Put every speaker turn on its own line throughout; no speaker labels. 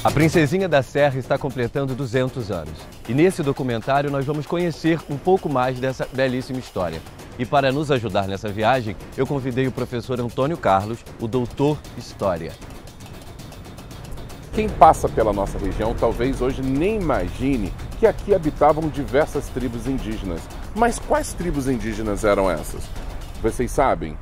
A Princesinha da Serra está completando 200 anos. E nesse documentário nós vamos conhecer um pouco mais dessa belíssima história. E para nos ajudar nessa viagem, eu convidei o professor Antônio Carlos, o doutor História.
Quem passa pela nossa região talvez hoje nem imagine que aqui habitavam diversas tribos indígenas. Mas quais tribos indígenas eram essas? Vocês sabem?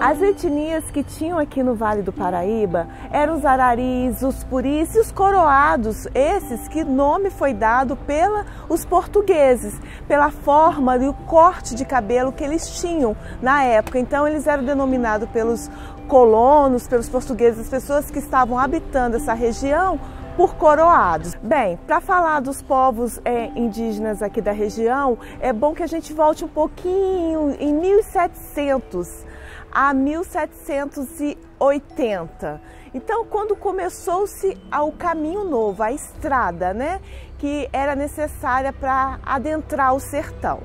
As etnias que tinham aqui no Vale do Paraíba eram os araris, os puris e os coroados, esses que nome foi dado pelos portugueses, pela forma e o corte de cabelo que eles tinham na época. Então eles eram denominados pelos colonos, pelos portugueses, as pessoas que estavam habitando essa região, por coroados. Bem, para falar dos povos indígenas aqui da região, é bom que a gente volte um pouquinho em 1700 a 1780. Então, quando começou-se o caminho novo, a estrada, né, que era necessária para adentrar o sertão.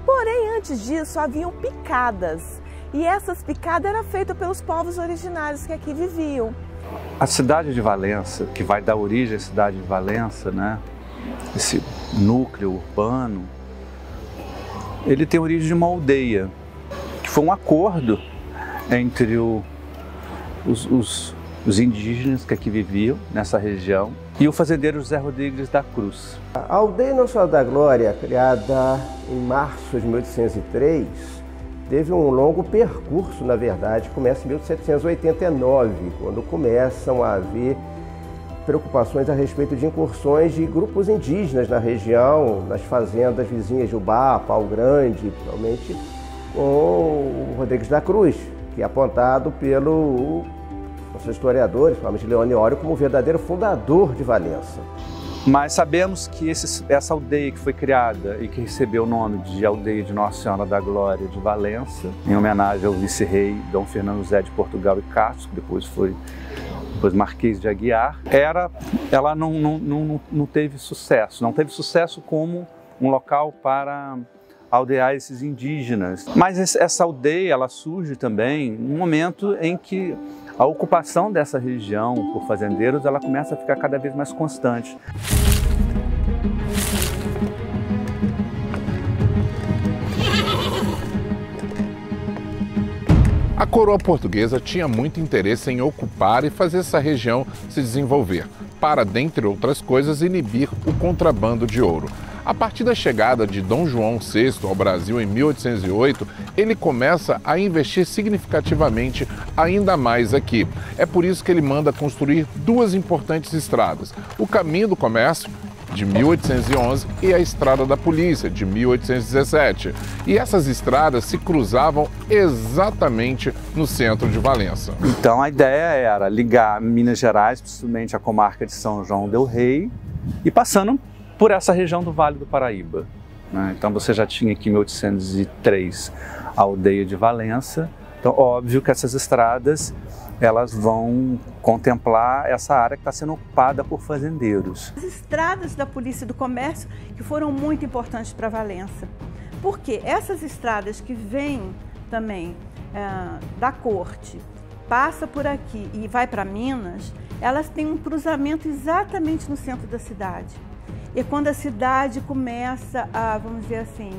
Porém, antes disso, haviam picadas, e essas picadas eram feitas pelos povos originários que aqui viviam.
A cidade de Valença, que vai dar origem à cidade de Valença, né, esse núcleo urbano, ele tem origem de uma aldeia, que foi um acordo entre os indígenas que aqui viviam nessa região e o fazendeiro José Rodrigues da Cruz.
A aldeia Nossa Senhora da Glória, criada em março de 1803, teve um longo percurso, na verdade, começa em 1789, quando começam a haver preocupações a respeito de incursões de grupos indígenas na região, nas fazendas vizinhas de Ubá, Pau Grande, principalmente com o Rodrigues da Cruz, que é apontado pelo nossos historiadores, principalmente Leone Ório, como o verdadeiro fundador de Valença.
Mas sabemos que essa aldeia que foi criada e que recebeu o nome de Aldeia de Nossa Senhora da Glória de Valença, em homenagem ao vice-rei Dom Fernando José de Portugal e Castro, que depois foi Marquês de Aguiar, ela não teve sucesso. Não teve sucesso como um local para aldear esses indígenas. Mas essa aldeia, ela surge também num momento em que a ocupação dessa região por fazendeiros, ela começa a ficar cada vez mais constante.
A coroa portuguesa tinha muito interesse em ocupar e fazer essa região se desenvolver, para, dentre outras coisas, inibir o contrabando de ouro. A partir da chegada de Dom João VI ao Brasil em 1808, ele começa a investir significativamente ainda mais aqui. É por isso que ele manda construir duas importantes estradas: o Caminho do Comércio, de 1811, e a Estrada da Polícia, de 1817. E essas estradas se cruzavam exatamente no centro de Valença.
Então a ideia era ligar Minas Gerais, principalmente a comarca de São João del Rei, e passando por essa região do Vale do Paraíba, né? Então você já tinha aqui em 1803 a aldeia de Valença. Então óbvio que essas estradas elas vão contemplar essa área que está sendo ocupada por fazendeiros.
As estradas da Polícia do Comércio que foram muito importantes para Valença, porque essas estradas que vêm também da corte, passa por aqui e vai para Minas, elas têm um cruzamento exatamente no centro da cidade. E quando a cidade começa a, vamos dizer assim,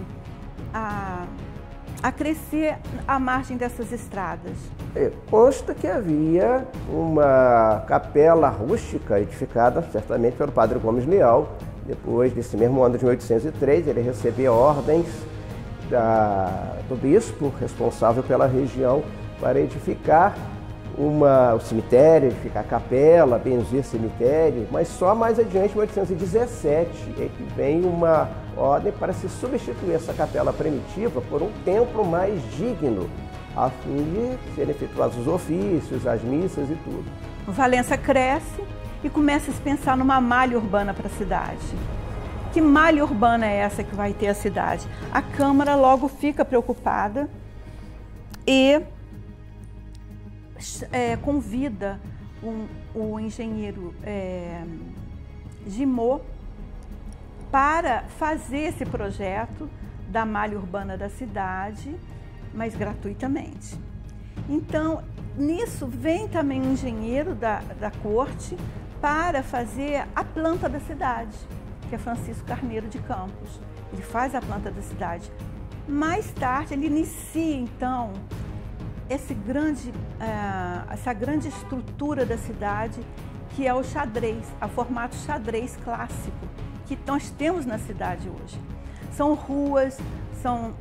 a crescer à margem dessas estradas.
Consta que havia uma capela rústica edificada certamente pelo padre Gomes Leal. Depois desse mesmo ano de 1803, ele recebeu ordens do bispo responsável pela região para edificar o cemitério, edificar a capela, benzer cemitério, mas só mais adiante, em 1817, é que vem uma ordem para se substituir essa capela primitiva por um templo mais digno, a fim de serem efetuados os ofícios, as missas e tudo.
Valença cresce e começa a se pensar numa malha urbana para a cidade. Que malha urbana é essa que vai ter a cidade? A Câmara logo fica preocupada e convida o engenheiro Gimô para fazer esse projeto da malha urbana da cidade mas gratuitamente. Então, nisso vem também um engenheiro da corte para fazer a planta da cidade, que é Francisco Carneiro de Campos. Ele faz a planta da cidade. Mais tarde, ele inicia, então, essa grande estrutura da cidade, que é o xadrez, o formato xadrez clássico, que nós temos na cidade hoje. São ruas, são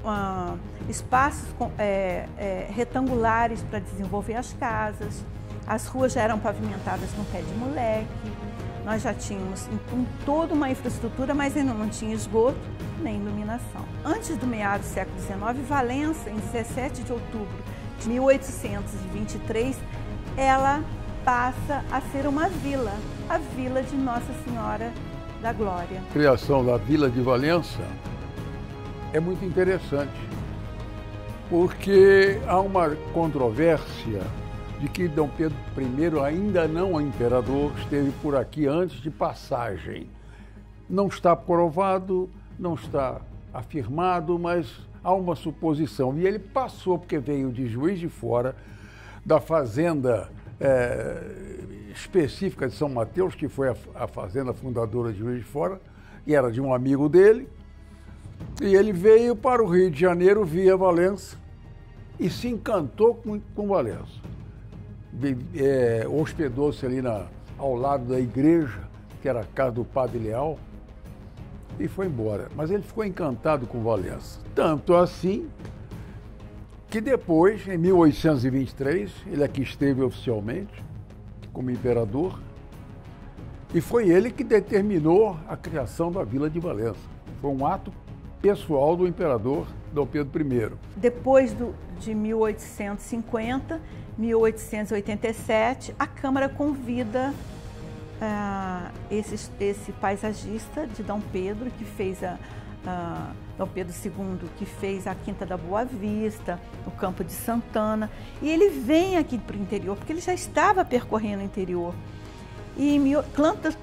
espaços retangulares para desenvolver as casas. As ruas já eram pavimentadas no pé de moleque. Nós já tínhamos toda uma infraestrutura, mas ainda não tinha esgoto nem iluminação. Antes do meado do século XIX, Valença, em 17 de outubro de 1823, ela passa a ser uma vila, a Vila de Nossa Senhora da Glória.
A criação da Vila de Valença é muito interessante, porque há uma controvérsia de que Dom Pedro I, ainda não imperador, esteve por aqui antes de passagem. Não está provado, não está afirmado, mas há uma suposição. E ele passou porque veio de Juiz de Fora, da fazenda específica de São Mateus, que foi a fazenda fundadora de Juiz de Fora, e era de um amigo dele. E ele veio para o Rio de Janeiro via Valença e se encantou com Valença. Hospedou-se ali ao lado da igreja, que era a casa do Padre Leal, e foi embora. Mas ele ficou encantado com Valença. Tanto assim que depois, em 1823, ele aqui esteve oficialmente como imperador, e foi ele que determinou a criação da Vila de Valença. Foi um ato pessoal do imperador Dom Pedro I. Depois
de 1850, 1887, a Câmara convida esse paisagista de Dom Pedro, que fez Dom Pedro II, que fez a Quinta da Boa Vista, o Campo de Santana, e ele vem aqui para o interior, porque ele já estava percorrendo o interior. E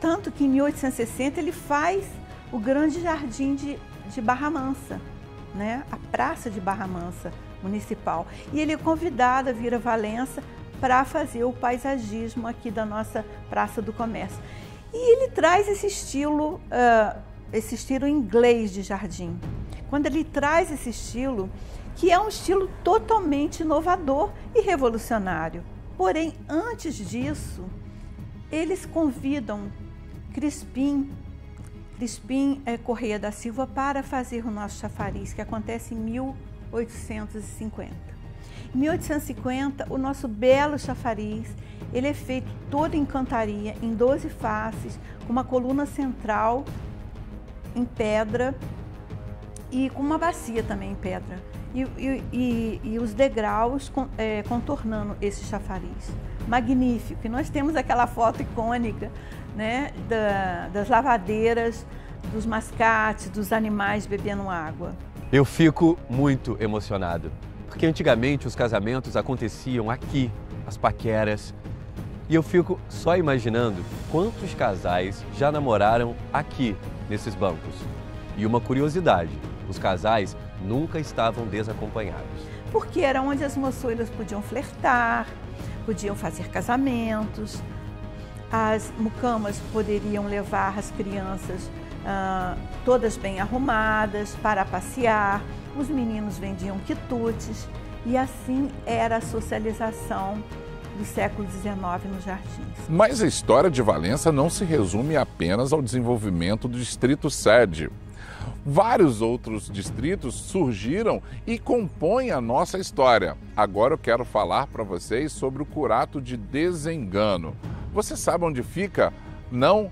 tanto que em 1860 ele faz o grande jardim de Barra Mansa, né? A Praça de Barra Mansa municipal. E ele é convidado a vir a Valença para fazer o paisagismo aqui da nossa Praça do Comércio. E ele traz esse estilo inglês de jardim. Quando ele traz esse estilo, que é um estilo totalmente inovador e revolucionário. Porém, antes disso, eles convidam Crispim Correia da Silva para fazer o nosso chafariz, que acontece em 1850. Em 1850, o nosso belo chafariz, ele é feito todo em cantaria, em 12 faces, com uma coluna central em pedra e com uma bacia também em pedra. E os degraus contornando esse chafariz. Magnífico. E nós temos aquela foto icônica, né, das lavadeiras, dos mascates, dos animais bebendo água.
Eu fico muito emocionado, porque antigamente os casamentos aconteciam aqui, as paqueras, e eu fico só imaginando quantos casais já namoraram aqui, nesses bancos. E uma curiosidade, os casais nunca estavam desacompanhados.
Porque era onde as moçoilas podiam flertar, podiam fazer casamentos, as mucamas poderiam levar as crianças todas bem arrumadas para passear, os meninos vendiam quitutes e assim era a socialização do século XIX nos jardins.
Mas a história de Valença não se resume apenas ao desenvolvimento do distrito sede. Vários outros distritos surgiram e compõem a nossa história. Agora eu quero falar para vocês sobre o Curato de Desengano. Você sabe onde fica? Não?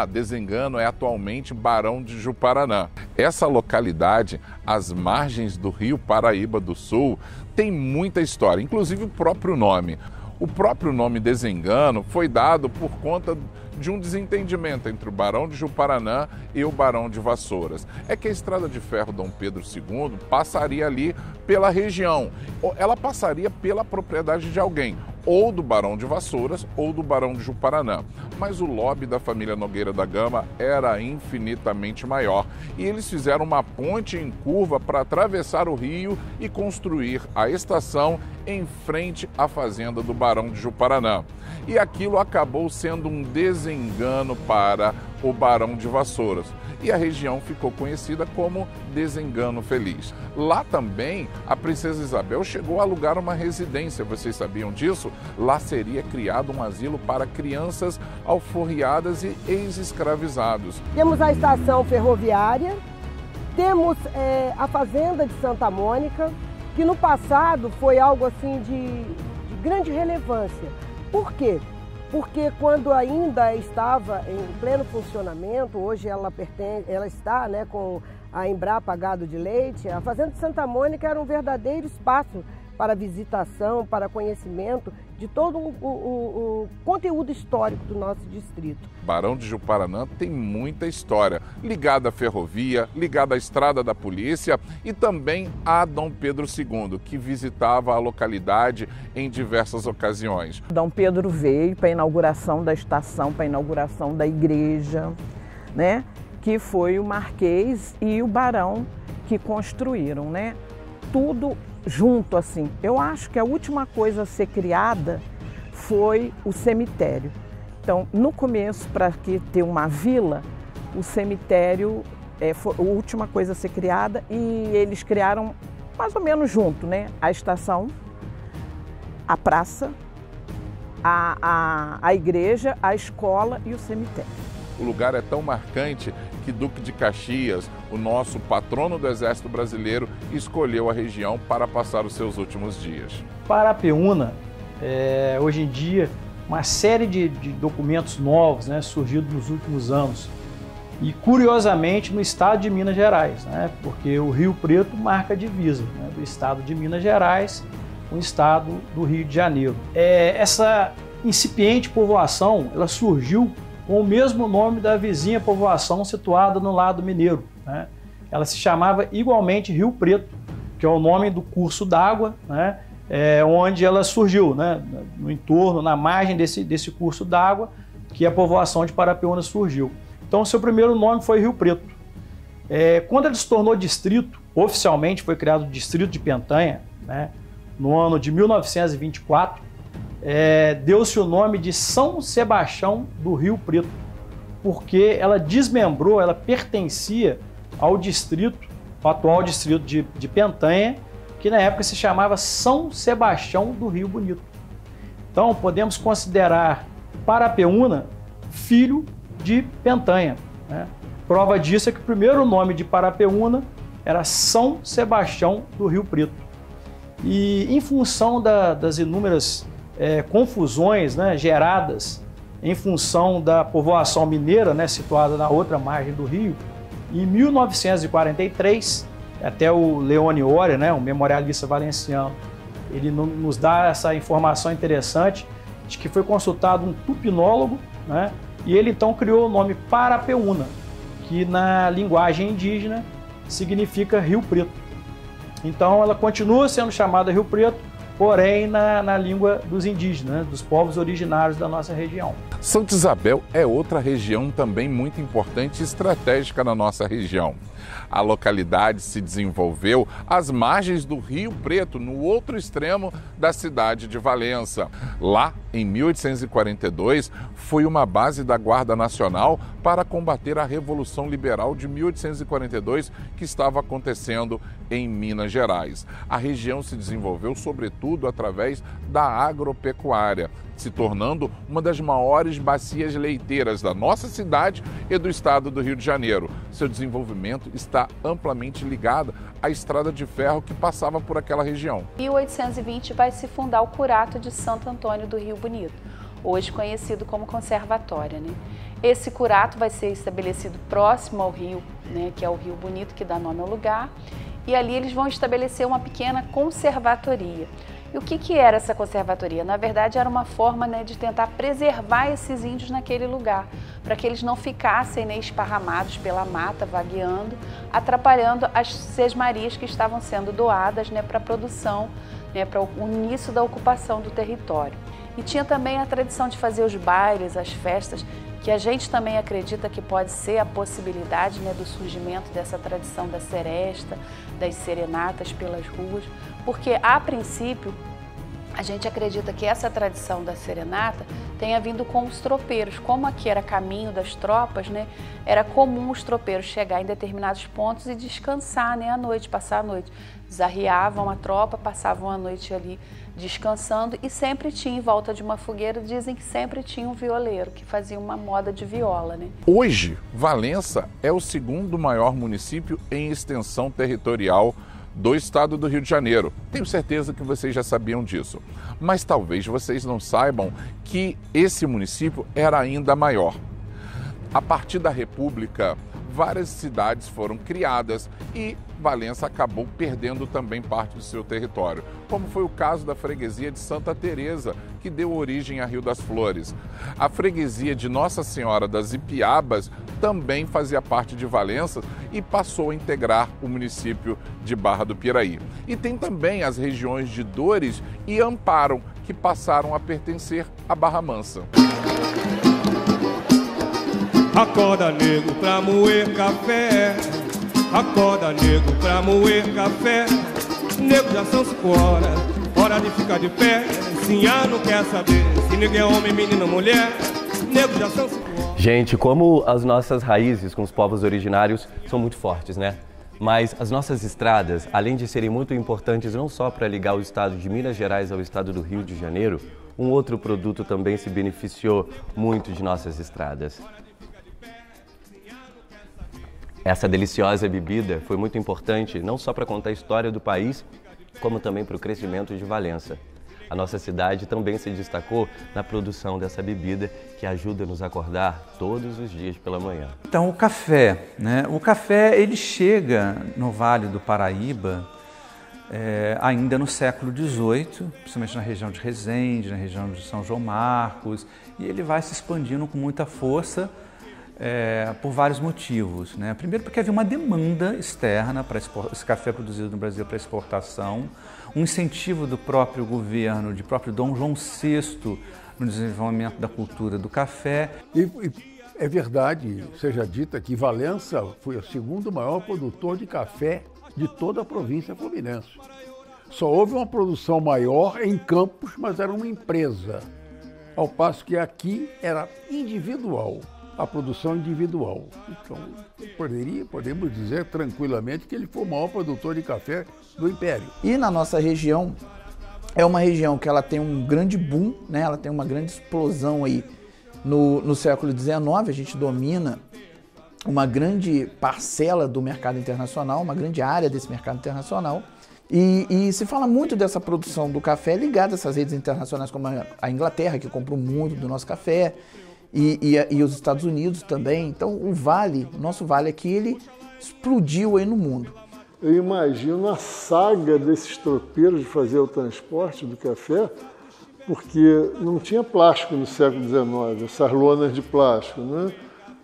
Desengano é atualmente Barão de Juparanã. Essa localidade, às margens do Rio Paraíba do Sul, tem muita história, inclusive o próprio nome. O próprio nome Desengano foi dado por conta de um desentendimento entre o Barão de Ji-Paraná e o Barão de Vassouras. É que a Estrada de Ferro Dom Pedro II passaria ali pela região. Ela passaria pela propriedade de alguém, ou do Barão de Vassouras ou do Barão de Ji-Paraná. Mas o lobby da família Nogueira da Gama era infinitamente maior e eles fizeram uma ponte em curva para atravessar o rio e construir a estação em frente à fazenda do Barão de Ji-Paraná. E aquilo acabou sendo um desengano para o Barão de Vassouras. E a região ficou conhecida como Desengano Feliz. Lá também, a princesa Isabel chegou a alugar uma residência, vocês sabiam disso? Lá seria criado um asilo para crianças alforriadas e ex-escravizados.
Temos a estação ferroviária, temos a fazenda de Santa Mônica, que no passado foi algo assim de grande relevância. Por quê? Porque quando ainda estava em pleno funcionamento, hoje ela está, né, com a Embrapa Gado de Leite, a Fazenda de Santa Mônica era um verdadeiro espaço para visitação, para conhecimento de todo o conteúdo histórico do nosso distrito.
Barão de Ji-Paraná tem muita história, ligada à ferrovia, ligada à estrada da polícia e também a Dom Pedro II, que visitava a localidade em diversas ocasiões.
Dom Pedro veio para a inauguração da estação, para a inauguração da igreja, né? Que foi o Marquês e o Barão que construíram, né? Tudo junto assim. Eu acho que a última coisa a ser criada foi o cemitério. Então, no começo, para ter uma vila, o cemitério foi a última coisa a ser criada e eles criaram mais ou menos junto, né? A estação, a praça, a igreja, a escola e o cemitério.
O lugar é tão marcante que Duque de Caxias, o nosso patrono do Exército Brasileiro, escolheu a região para passar os seus últimos dias.
Parapeúna, hoje em dia, uma série de documentos novos, né, surgidos nos últimos anos. E, curiosamente, no estado de Minas Gerais, né, porque o Rio Preto marca a divisa, né, do estado de Minas Gerais com o estado do Rio de Janeiro. Essa incipiente povoação, ela surgiu com o mesmo nome da vizinha povoação situada no lado mineiro, né? Ela se chamava igualmente Rio Preto, que é o nome do curso d'água, né? Onde ela surgiu, né? No entorno, na margem desse curso d'água, que a povoação de Parapeúna surgiu. Então, seu primeiro nome foi Rio Preto. Quando ele se tornou distrito, oficialmente foi criado o Distrito de Pentanha, né? No ano de 1924, deu-se o nome de São Sebastião do Rio Preto, porque ela desmembrou, ela pertencia ao distrito, o atual distrito de Pentanha, que na época se chamava São Sebastião do Rio Bonito. Então, podemos considerar Parapeúna filho de Pentanha, né? Prova disso é que o primeiro nome de Parapeúna era São Sebastião do Rio Preto. E em função das inúmeras confusões, né, geradas em função da povoação mineira, né, situada na outra margem do rio, em 1943, até o Leone Oria, né, um memorialista valenciano, ele nos dá essa informação interessante de que foi consultado um tupinólogo, né, e ele então criou o nome Parapeúna, que na linguagem indígena significa Rio Preto. Então ela continua sendo chamada Rio Preto, porém na língua dos indígenas, né, dos povos originários da nossa região.
Santa Isabel é outra região também muito importante e estratégica na nossa região. A localidade se desenvolveu às margens do Rio Preto, no outro extremo da cidade de Valença. Lá, em 1842, foi uma base da Guarda Nacional para combater a Revolução Liberal de 1842, que estava acontecendo em Minas Gerais. A região se desenvolveu, sobretudo, através da agropecuária, se tornando uma das maiores bacias leiteiras da nossa cidade e do estado do Rio de Janeiro. Seu desenvolvimento está amplamente ligado à estrada de ferro que passava por aquela região. Em
1820 vai se fundar o Curato de Santo Antônio do Rio Bonito, hoje conhecido como Conservatória, né? Esse curato vai ser estabelecido próximo ao rio, né, que é o Rio Bonito, que dá nome ao lugar, e ali eles vão estabelecer uma pequena conservatoria. E o que era essa conservadoria? Na verdade, era uma forma, né, de tentar preservar esses índios naquele lugar, para que eles não ficassem, né, esparramados pela mata, vagueando, atrapalhando as sesmarias que estavam sendo doadas, né, para a produção, né, para o início da ocupação do território. E tinha também a tradição de fazer os bailes, as festas, que a gente também acredita que pode ser a possibilidade, né, do surgimento dessa tradição da seresta, das serenatas pelas ruas, porque, a princípio, a gente acredita que essa tradição da serenata tenha vindo com os tropeiros. Como aqui era caminho das tropas, né, era comum os tropeiros chegar em determinados pontos e descansar, né, à noite, passar a noite. Desarriavam a tropa, passavam a noite ali descansando e sempre tinha em volta de uma fogueira, dizem que sempre tinha um violeiro que fazia uma moda de viola, né?
Hoje, Valença é o segundo maior município em extensão territorial do estado do Rio de Janeiro. Tenho certeza que vocês já sabiam disso, mas talvez vocês não saibam que esse município era ainda maior. A partir da República, várias cidades foram criadas e Valença acabou perdendo também parte do seu território, como foi o caso da freguesia de Santa Teresa, que deu origem a Rio das Flores. A freguesia de Nossa Senhora das Ipiabas também fazia parte de Valença e passou a integrar o município de Barra do Piraí. E tem também as regiões de Dores e Amparo, que passaram a pertencer à Barra Mansa.
Acorda, nego, pra moer café. Acorda, nego, pra moer café. Nego, já são 5 horas, hora de ficar de pé. Sinhá não quer saber se nego é homem, menino, mulher. Nego, já são 5 horas.
Gente, como as nossas raízes com os povos originários são muito fortes, né? Mas as nossas estradas, além de serem muito importantes não só para ligar o estado de Minas Gerais ao estado do Rio de Janeiro, um outro produto também se beneficiou muito de nossas estradas. Essa deliciosa bebida foi muito importante não só para contar a história do país, como também para o crescimento de Valença. A nossa cidade também se destacou na produção dessa bebida que ajuda a nos acordar todos os dias pela manhã.
Então, o café, né? O café ele chega no Vale do Paraíba ainda no século XVIII, principalmente na região de Resende, na região de São João Marcos, e ele vai se expandindo com muita força por vários motivos, né? Primeiro porque havia uma demanda externa para esse café produzido no Brasil para exportação, um incentivo do próprio governo, de próprio Dom João VI no desenvolvimento da cultura do café.
E é verdade, seja dita que Valença foi o segundo maior produtor de café de toda a província fluminense. Só houve uma produção maior em Campos, mas era uma empresa, ao passo que aqui era individual. A produção individual. Então, podemos dizer tranquilamente que ele foi o maior produtor de café do Império.
E na nossa região, é uma região que ela tem um grande boom, né? Ela tem uma grande explosão aí no século XIX, a gente domina uma grande parcela do mercado internacional, uma grande área desse mercado internacional. E se fala muito dessa produção do café ligada a essas redes internacionais como a Inglaterra, que comprou muito do nosso café, e os Estados Unidos também. Então o nosso vale aqui, ele explodiu aí no mundo.
Eu imagino a saga desses tropeiros de fazer o transporte do café, porque não tinha plástico no século XIX, essas lonas de plástico, né?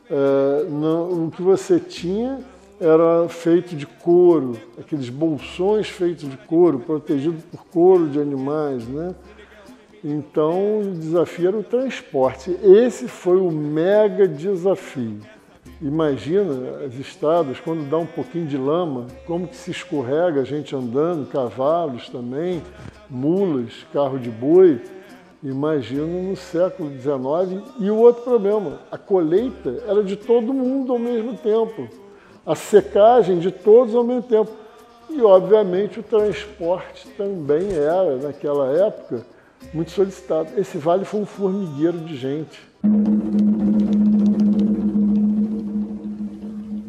O que você tinha era feito de couro, aqueles bolsões feitos de couro, protegidos por couro de animais, né? Então, o desafio era o transporte. Esse foi o mega desafio. Imagina as estradas, quando dá um pouquinho de lama, como que se escorrega a gente andando, cavalos também, mulas, carro de boi. Imagina no século XIX. E o outro problema, a colheita era de todo mundo ao mesmo tempo. A secagem de todos ao mesmo tempo. E, obviamente, o transporte também era, naquela época, muito solicitado. Esse vale foi um formigueiro de gente.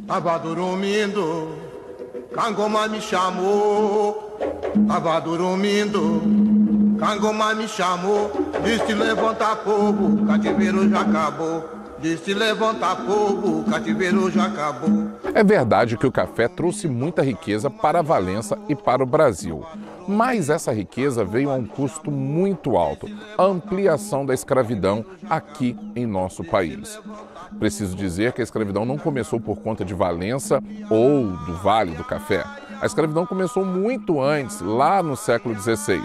Tava dormindo, Cangoma me chamou. Tava dormindo, Cangoma me chamou. Disse levanta fogo, cativeiro já acabou. Disse levanta fogo, cativeiro já acabou.
É verdade que o café trouxe muita riqueza para Valença e para o Brasil. Mas essa riqueza veio a um custo muito alto, a ampliação da escravidão aqui em nosso país. Preciso dizer que a escravidão não começou por conta de Valença ou do Vale do Café. A escravidão começou muito antes, lá no século XVI,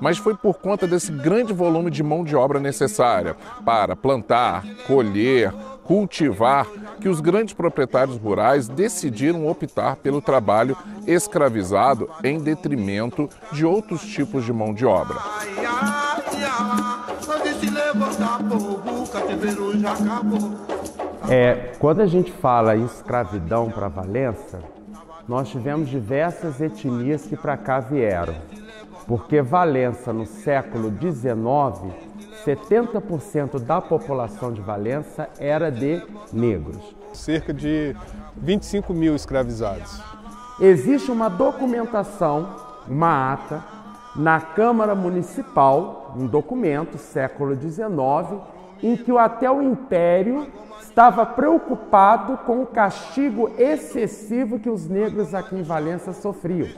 mas foi por conta desse grande volume de mão de obra necessária para plantar, colher, cultivar, que os grandes proprietários rurais decidiram optar pelo trabalho escravizado em detrimento de outros tipos de mão de obra.
Quando a gente fala em escravidão para Valença, nós tivemos diversas etnias que para cá vieram, porque Valença, no século XIX, 70% da população de Valença era de negros.
Cerca de 25 mil escravizados.
Existe uma documentação, uma ata, na Câmara Municipal, um documento, século XIX, em que até o Império estava preocupado com o castigo excessivo que os negros aqui em Valença sofriam,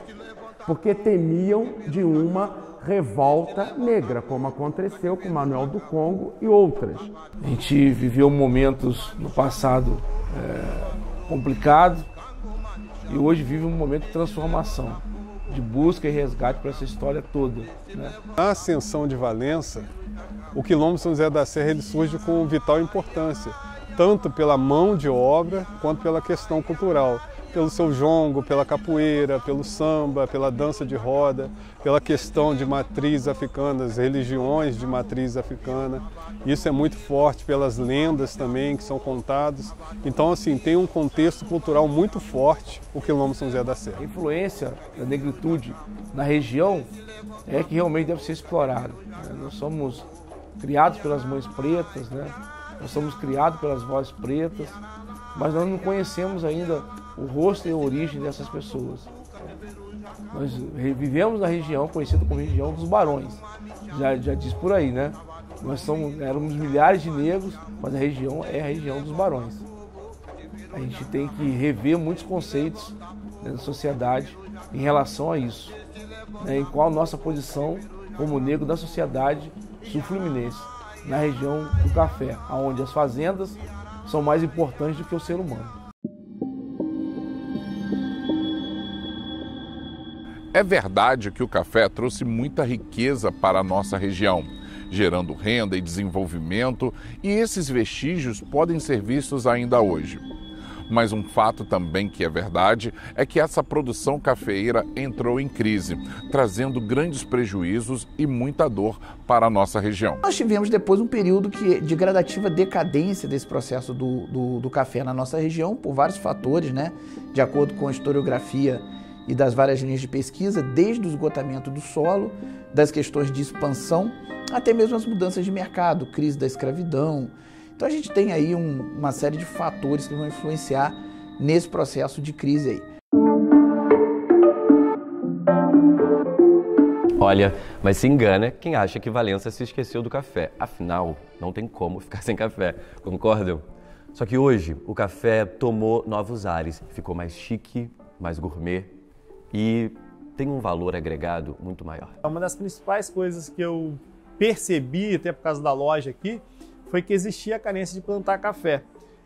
porque temiam de uma revolta negra, como aconteceu com Manuel do Congo e outras.
A gente viveu momentos no passado complicados e hoje vive um momento de transformação, de busca e resgate para essa história toda, né?
Na ascensão de Valença, o quilombo São José da Serra ele surge com vital importância, tanto pela mão de obra quanto pela questão cultural. Pelo seu jongo, pela capoeira, pelo samba, pela dança de roda, pela questão de matriz africana, as religiões de matriz africana. Isso é muito forte pelas lendas também que são contadas. Então, assim, tem um contexto cultural muito forte o quilombo São José da Serra.
A influência da negritude na região é que realmente deve ser explorada. Nós somos criados pelas mães pretas, né? Nós somos criados pelas vozes pretas, mas nós não conhecemos ainda o rosto e a origem dessas pessoas. Nós vivemos na região conhecida como região dos barões, já diz por aí, né? Éramos milhares de negros, mas a região é a região dos barões. A gente tem que rever muitos conceitos, né, da sociedade em relação a isso, né? Em qual a nossa posição como negro da sociedade sul-fluminense, na região do café, onde as fazendas são mais importantes do que o ser humano.
É verdade que o café trouxe muita riqueza para a nossa região, gerando renda e desenvolvimento, e esses vestígios podem ser vistos ainda hoje. Mas um fato também que é verdade é que essa produção cafeeira entrou em crise, trazendo grandes prejuízos e muita dor para a nossa região.
Nós tivemos depois um período de gradativa decadência desse processo do café na nossa região, por vários fatores, né? De acordo com a historiografia e das várias linhas de pesquisa, desde o esgotamento do solo, das questões de expansão, até mesmo as mudanças de mercado, crise da escravidão. Então a gente tem aí uma série de fatores que vão influenciar nesse processo de crise aí.
Olha, mas se engana quem acha que Valença se esqueceu do café. Afinal, não tem como ficar sem café, concordam? Só que hoje o café tomou novos ares, ficou mais chique, mais gourmet e tem um valor agregado muito maior.
Uma das principais coisas que eu percebi, até por causa da loja aqui, foi que existia a carência de plantar café.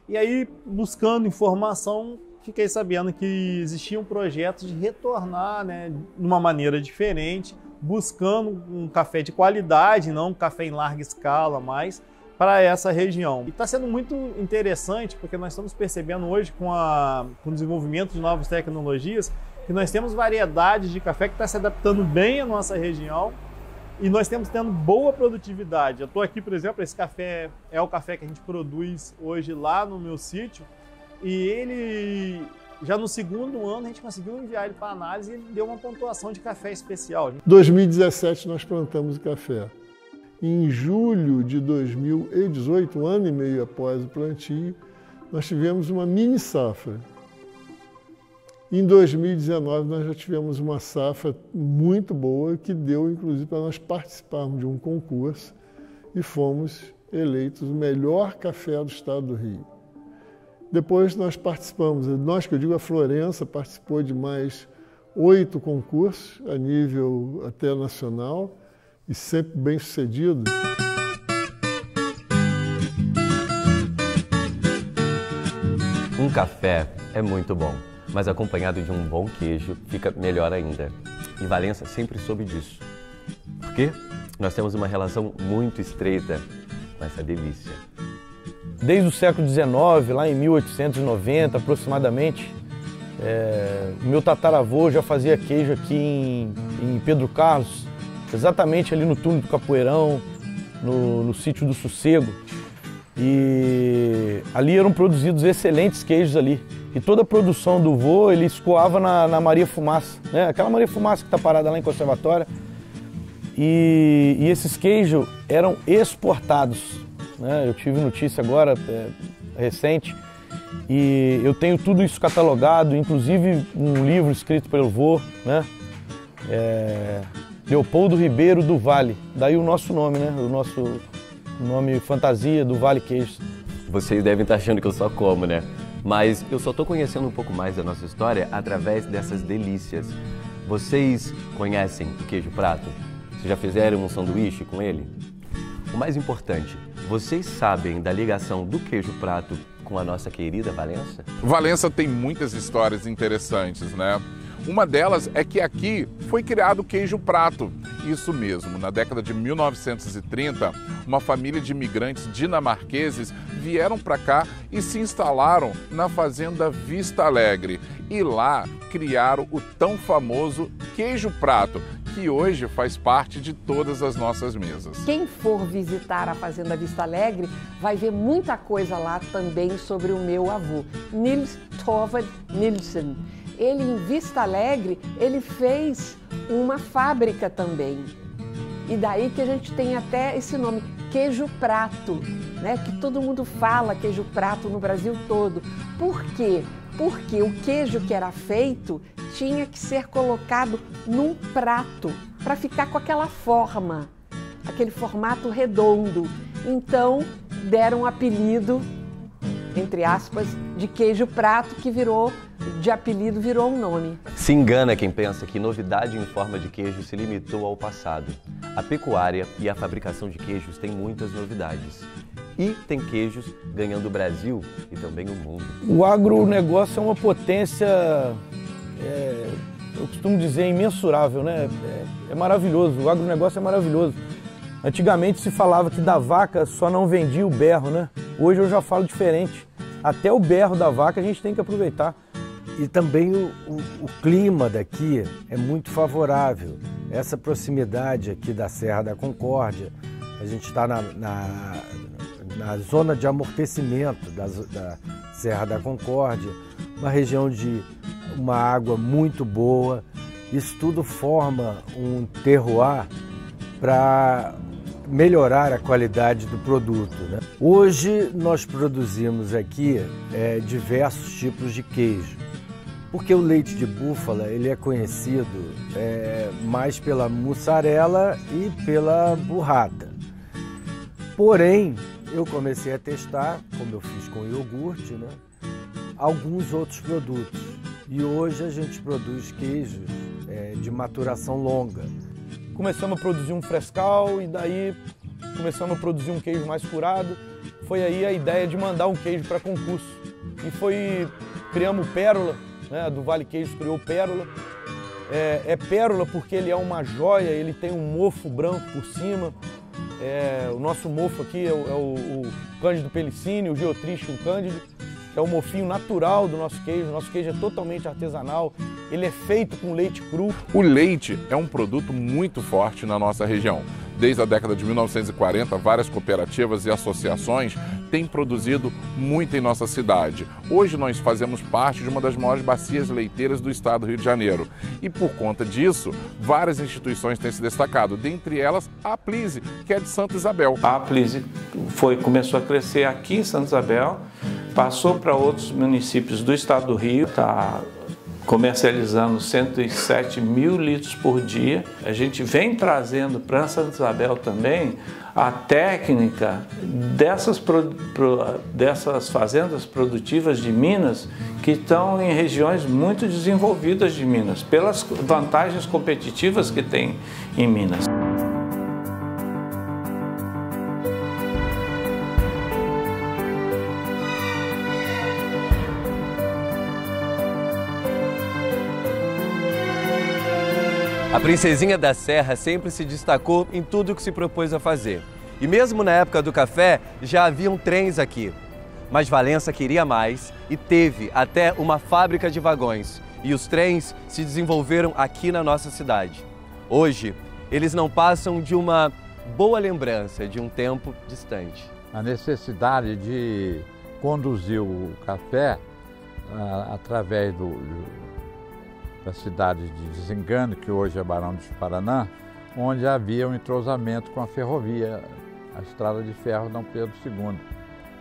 E aí, buscando informação, fiquei sabendo que existiam projetos de retornar, né, de uma maneira diferente, buscando um café de qualidade, não um café em larga escala, mas para essa região. E está sendo muito interessante, porque nós estamos percebendo hoje, com o desenvolvimento de novas tecnologias, que nós temos variedades de café que está se adaptando bem à nossa região e nós estamos tendo boa produtividade. Eu estou aqui, por exemplo, esse café é o café que a gente produz hoje lá no meu sítio e ele, já no segundo ano, a gente conseguiu enviar ele para análise e ele deu uma pontuação de café especial. Em
2017 nós plantamos o café. Em julho de 2018, um ano e meio após o plantio, nós tivemos uma mini safra. Em 2019, nós já tivemos uma safra muito boa, que deu, inclusive, para nós participarmos de um concurso e fomos eleitos o melhor café do estado do Rio. Depois nós participamos, nós que eu digo a Florença, participou de mais 8 concursos a nível até nacional e sempre bem sucedido.
Um café é muito bom, mas acompanhado de um bom queijo fica melhor ainda. E Valença sempre soube disso. Por quê? Nós temos uma relação muito estreita com essa delícia.
Desde o século XIX, lá em 1890 aproximadamente, meu tataravô já fazia queijo aqui em Pedro Carlos, exatamente ali no túnel do Capoeirão, no sítio do Sossego. E ali eram produzidos excelentes queijos ali. E toda a produção do vô, ele escoava na Maria Fumaça, né? Aquela Maria Fumaça que está parada lá em Conservatória. E esses queijos eram exportados, né? Eu tive notícia agora, recente, e eu tenho tudo isso catalogado, inclusive um livro escrito pelo vô, né? Leopoldo Ribeiro do Vale, daí o nosso nome, né? O nosso nome fantasia do Vale Queijos.
Vocês devem estar achando que eu só como, né? Mas eu só estou conhecendo um pouco mais da nossa história através dessas delícias. Vocês conhecem o queijo prato? Vocês já fizeram um sanduíche com ele? O mais importante, vocês sabem da ligação do queijo prato com a nossa querida Valença?
Valença tem muitas histórias interessantes, né? Uma delas é que aqui foi criado o queijo prato. Isso mesmo, na década de 1930, uma família de imigrantes dinamarqueses vieram para cá e se instalaram na fazenda Vista Alegre. E lá criaram o tão famoso queijo prato, que hoje faz parte de todas as nossas mesas.
Quem for visitar a Fazenda Vista Alegre vai ver muita coisa lá também sobre o meu avô, Niels Torvald Nielsen. Ele, em Vista Alegre, ele fez uma fábrica também. E daí que a gente tem até esse nome, queijo prato, né? Que todo mundo fala queijo prato no Brasil todo. Por quê? Porque o queijo que era feito tinha que ser colocado num prato para ficar com aquela forma, aquele formato redondo. Então, deram um apelido, entre aspas, de queijo prato, que virou, de apelido, virou um nome.
Se engana quem pensa que novidade em forma de queijo se limitou ao passado. A pecuária e a fabricação de queijos têm muitas novidades. E tem queijos ganhando o Brasil e também o mundo.
O agronegócio é uma potência, eu costumo dizer, imensurável, né? É maravilhoso, o agronegócio é maravilhoso. Antigamente se falava que da vaca só não vendia o berro, né? Hoje eu já falo diferente. Até o berro da vaca a gente tem que aproveitar.
E também o clima daqui é muito favorável. Essa proximidade aqui da Serra da Concórdia, a gente está na zona de amortecimento da Serra da Concórdia, uma região de uma água muito boa. Isso tudo forma um terroir para melhorar a qualidade do produto, né? Hoje nós produzimos aqui diversos tipos de queijo, porque o leite de búfala ele é conhecido mais pela mussarela e pela burrata. Porém, eu comecei a testar, como eu fiz com iogurte, né, alguns outros produtos. E hoje a gente produz queijos de maturação longa.
Começamos a produzir um frescal e daí começamos a produzir um queijo mais curado. Foi aí a ideia de mandar um queijo para concurso. E criamos Pérola, né? Do Vale Queijos criou Pérola. É Pérola porque ele é uma joia, ele tem um mofo branco por cima. O nosso mofo aqui é o Cândido Pellicini, o Geotrichum Cândido, que é o mofinho natural do nosso queijo. O nosso queijo é totalmente artesanal, ele é feito com leite cru.
O leite é um produto muito forte na nossa região. Desde a década de 1940, várias cooperativas e associações têm produzido muito em nossa cidade. Hoje nós fazemos parte de uma das maiores bacias leiteiras do estado do Rio de Janeiro. E por conta disso, várias instituições têm se destacado, dentre elas a Aplise, que é de Santa Isabel.
A Aplise começou a crescer aqui em Santa Isabel, passou para outros municípios do estado do Rio, está comercializando 107 mil litros por dia. A gente vem trazendo para Santa Isabel também a técnica dessas fazendas produtivas de Minas que estão em regiões muito desenvolvidas de Minas, pelas vantagens competitivas que tem em Minas.
A Princesinha da Serra sempre se destacou em tudo que se propôs a fazer. E mesmo na época do café, já haviam trens aqui. Mas Valença queria mais e teve até uma fábrica de vagões. E os trens se desenvolveram aqui na nossa cidade. Hoje, eles não passam de uma boa lembrança de um tempo distante.
A necessidade de conduzir o café através da cidade de Desengano, que hoje é Barão de Paraná, onde havia um entrosamento com a ferrovia, a Estrada de Ferro Dom Pedro II,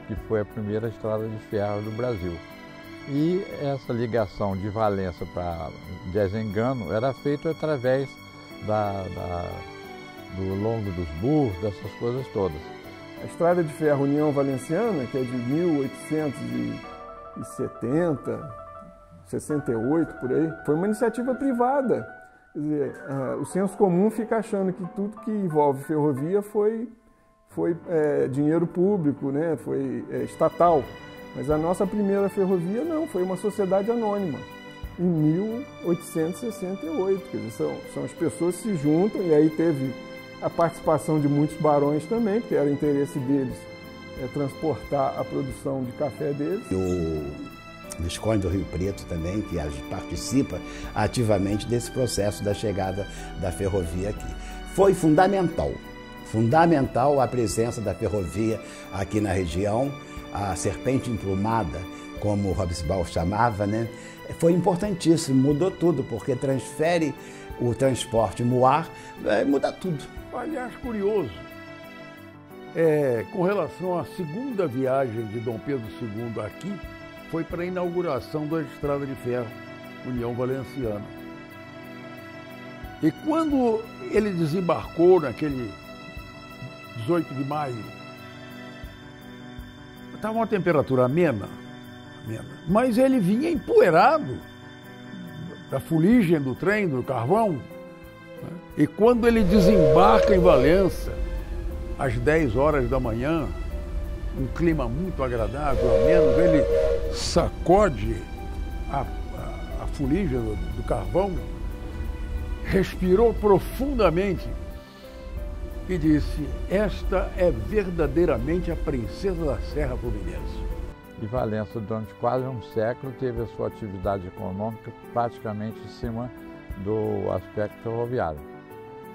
que foi a primeira estrada de ferro do Brasil. E essa ligação de Valença para Desengano era feita através do Longo dos Burros, dessas coisas todas.
A Estrada de Ferro União Valenciana, que é de 1870, 68 por aí, foi uma iniciativa privada. Quer dizer, o senso comum fica achando que tudo que envolve ferrovia foi dinheiro público, né? Foi estatal. Mas a nossa primeira ferrovia não, foi uma sociedade anônima, em 1868. Quer dizer, são as pessoas que se juntam, e aí teve a participação de muitos barões também, porque era interesse deles transportar a produção de café deles.
O Visconde do Rio Preto também, que participa ativamente desse processo da chegada da ferrovia aqui. Foi fundamental a presença da ferrovia aqui na região, a serpente emplumada, como o Hobsbawm chamava, né? Foi importantíssimo, mudou tudo, porque transfere o transporte no ar, muda tudo.
Aliás, curioso, com relação à segunda viagem de Dom Pedro II aqui, foi para a inauguração da Estrada de Ferro União Valenciana. E quando ele desembarcou naquele 18 de maio, estava uma temperatura amena, mas ele vinha empoeirado da fuligem do trem, do carvão. Né? E quando ele desembarca em Valença, às 10 horas da manhã, um clima muito agradável, ameno, ele sacode a fuligem do carvão, respirou profundamente e disse: esta é verdadeiramente a princesa da Serra Fluminense.
E Valença, durante quase um século, teve a sua atividade econômica praticamente em cima do aspecto ferroviário.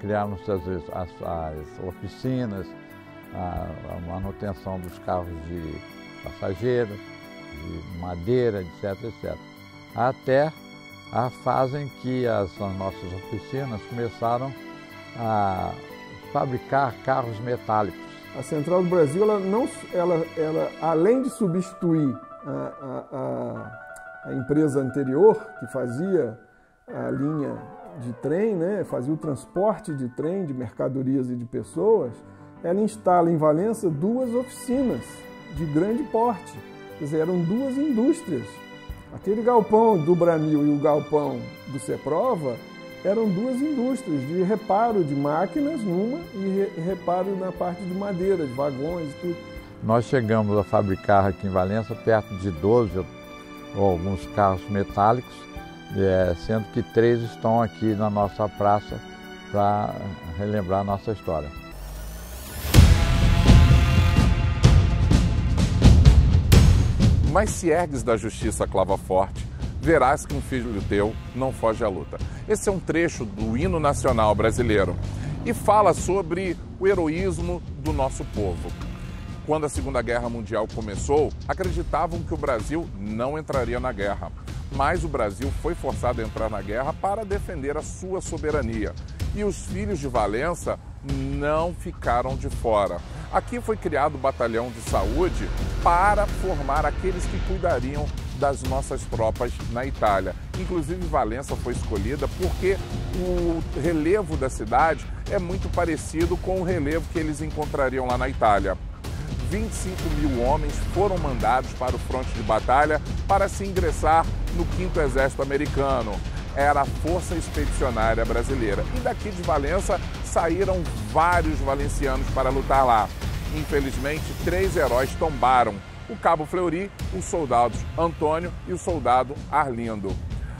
Criaram-se as oficinas, a manutenção dos carros de passageiros, de madeira, etc. Até a fase em que as nossas oficinas começaram a fabricar carros metálicos.
A Central do Brasil, ela além de substituir a empresa anterior, que fazia a linha de trem, né, fazia o transporte de trem, de mercadorias e de pessoas, ela instala em Valença 2 oficinas de grande porte. Quer dizer, eram 2 indústrias. Aquele galpão do Bramil e o galpão do Ceprova eram 2 indústrias de reparo de máquinas numa e reparo na parte de madeira, de vagões e tudo.
Nós chegamos a fabricar aqui em Valença perto de 12 ou alguns carros metálicos, sendo que 3 estão aqui na nossa praça para relembrar a nossa história.
Mas se ergues da justiça clava forte, verás que um filho teu não foge à luta. Esse é um trecho do hino nacional brasileiro e fala sobre o heroísmo do nosso povo. Quando a Segunda Guerra Mundial começou, acreditavam que o Brasil não entraria na guerra. Mas o Brasil foi forçado a entrar na guerra para defender a sua soberania. E os filhos de Valença não ficaram de fora. Aqui foi criado o Batalhão de Saúde para formar aqueles que cuidariam das nossas tropas na Itália. Inclusive, Valença foi escolhida porque o relevo da cidade é muito parecido com o relevo que eles encontrariam lá na Itália. 25.000 homens foram mandados para o fronte de batalha para se ingressar no 5º Exército Americano. Era a Força Expedicionária Brasileira. E daqui de Valença saíram vários valencianos para lutar lá. Infelizmente, 3 heróis tombaram: o Cabo Fleury, os soldados Antônio e o soldado Arlindo.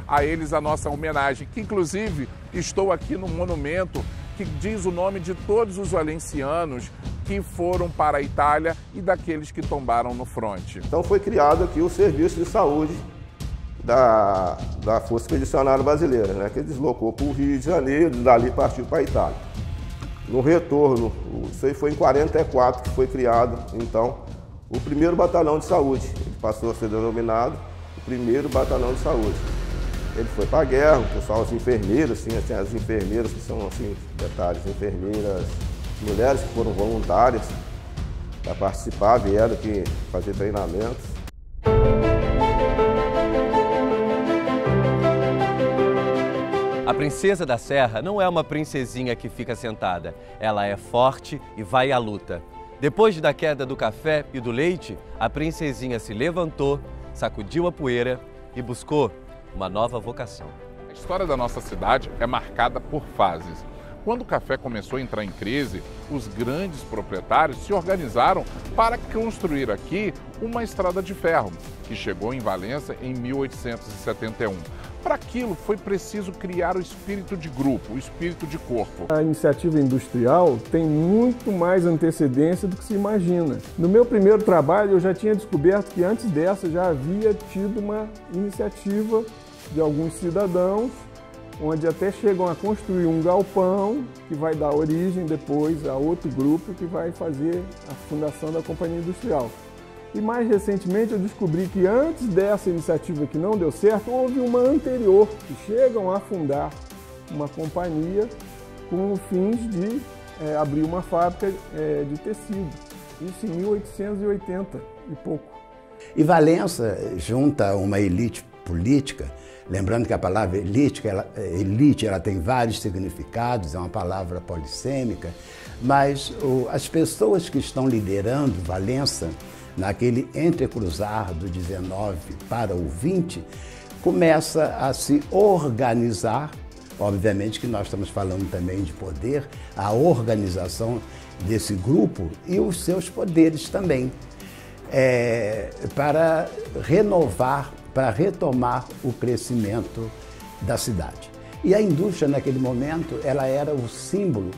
A eles a nossa homenagem, que inclusive estou aqui no monumento que diz o nome de todos os valencianos que foram para a Itália e daqueles que tombaram no fronte.
Então foi criado aqui o Serviço de Saúde da Força Expedicionária Brasileira, né, que deslocou para o Rio de Janeiro e dali partiu para a Itália. No retorno, isso aí foi em 44 que foi criado, então, o 1º Batalhão de Saúde. Ele passou a ser denominado o 1º Batalhão de Saúde. Ele foi para a guerra, o pessoal, as enfermeiras, assim, as enfermeiras que são, assim, detalhes, enfermeiras, mulheres que foram voluntárias para participar, vieram aqui fazer treinamentos.
A princesa da Serra não é uma princesinha que fica sentada. Ela é forte e vai à luta. Depois da queda do café e do leite, a princesinha se levantou, sacudiu a poeira e buscou uma nova vocação.
A história da nossa cidade é marcada por fases. Quando o café começou a entrar em crise, os grandes proprietários se organizaram para construir aqui uma estrada de ferro, que chegou em Valença em 1871. Para aquilo foi preciso criar o espírito de grupo, o espírito de corpo.
A iniciativa industrial tem muito mais antecedência do que se imagina. No meu primeiro trabalho eu já tinha descoberto que antes dessa já havia tido uma iniciativa de alguns cidadãos, onde até chegam a construir um galpão que vai dar origem depois a outro grupo que vai fazer a fundação da Companhia Industrial. E mais recentemente eu descobri que antes dessa iniciativa que não deu certo, houve uma anterior, que chegam a fundar uma companhia com fins de abrir uma fábrica de tecido. Isso em 1880 e pouco.
E Valença junta uma elite política, lembrando que a palavra elite ela tem vários significados, é uma palavra polissêmica, mas as pessoas que estão liderando Valença, naquele entrecruzar do 19 para o 20, começa a se organizar. Obviamente que nós estamos falando também de poder, a organização desse grupo e os seus poderes também, para renovar, para retomar o crescimento da cidade. E a indústria, naquele momento, ela era o símbolo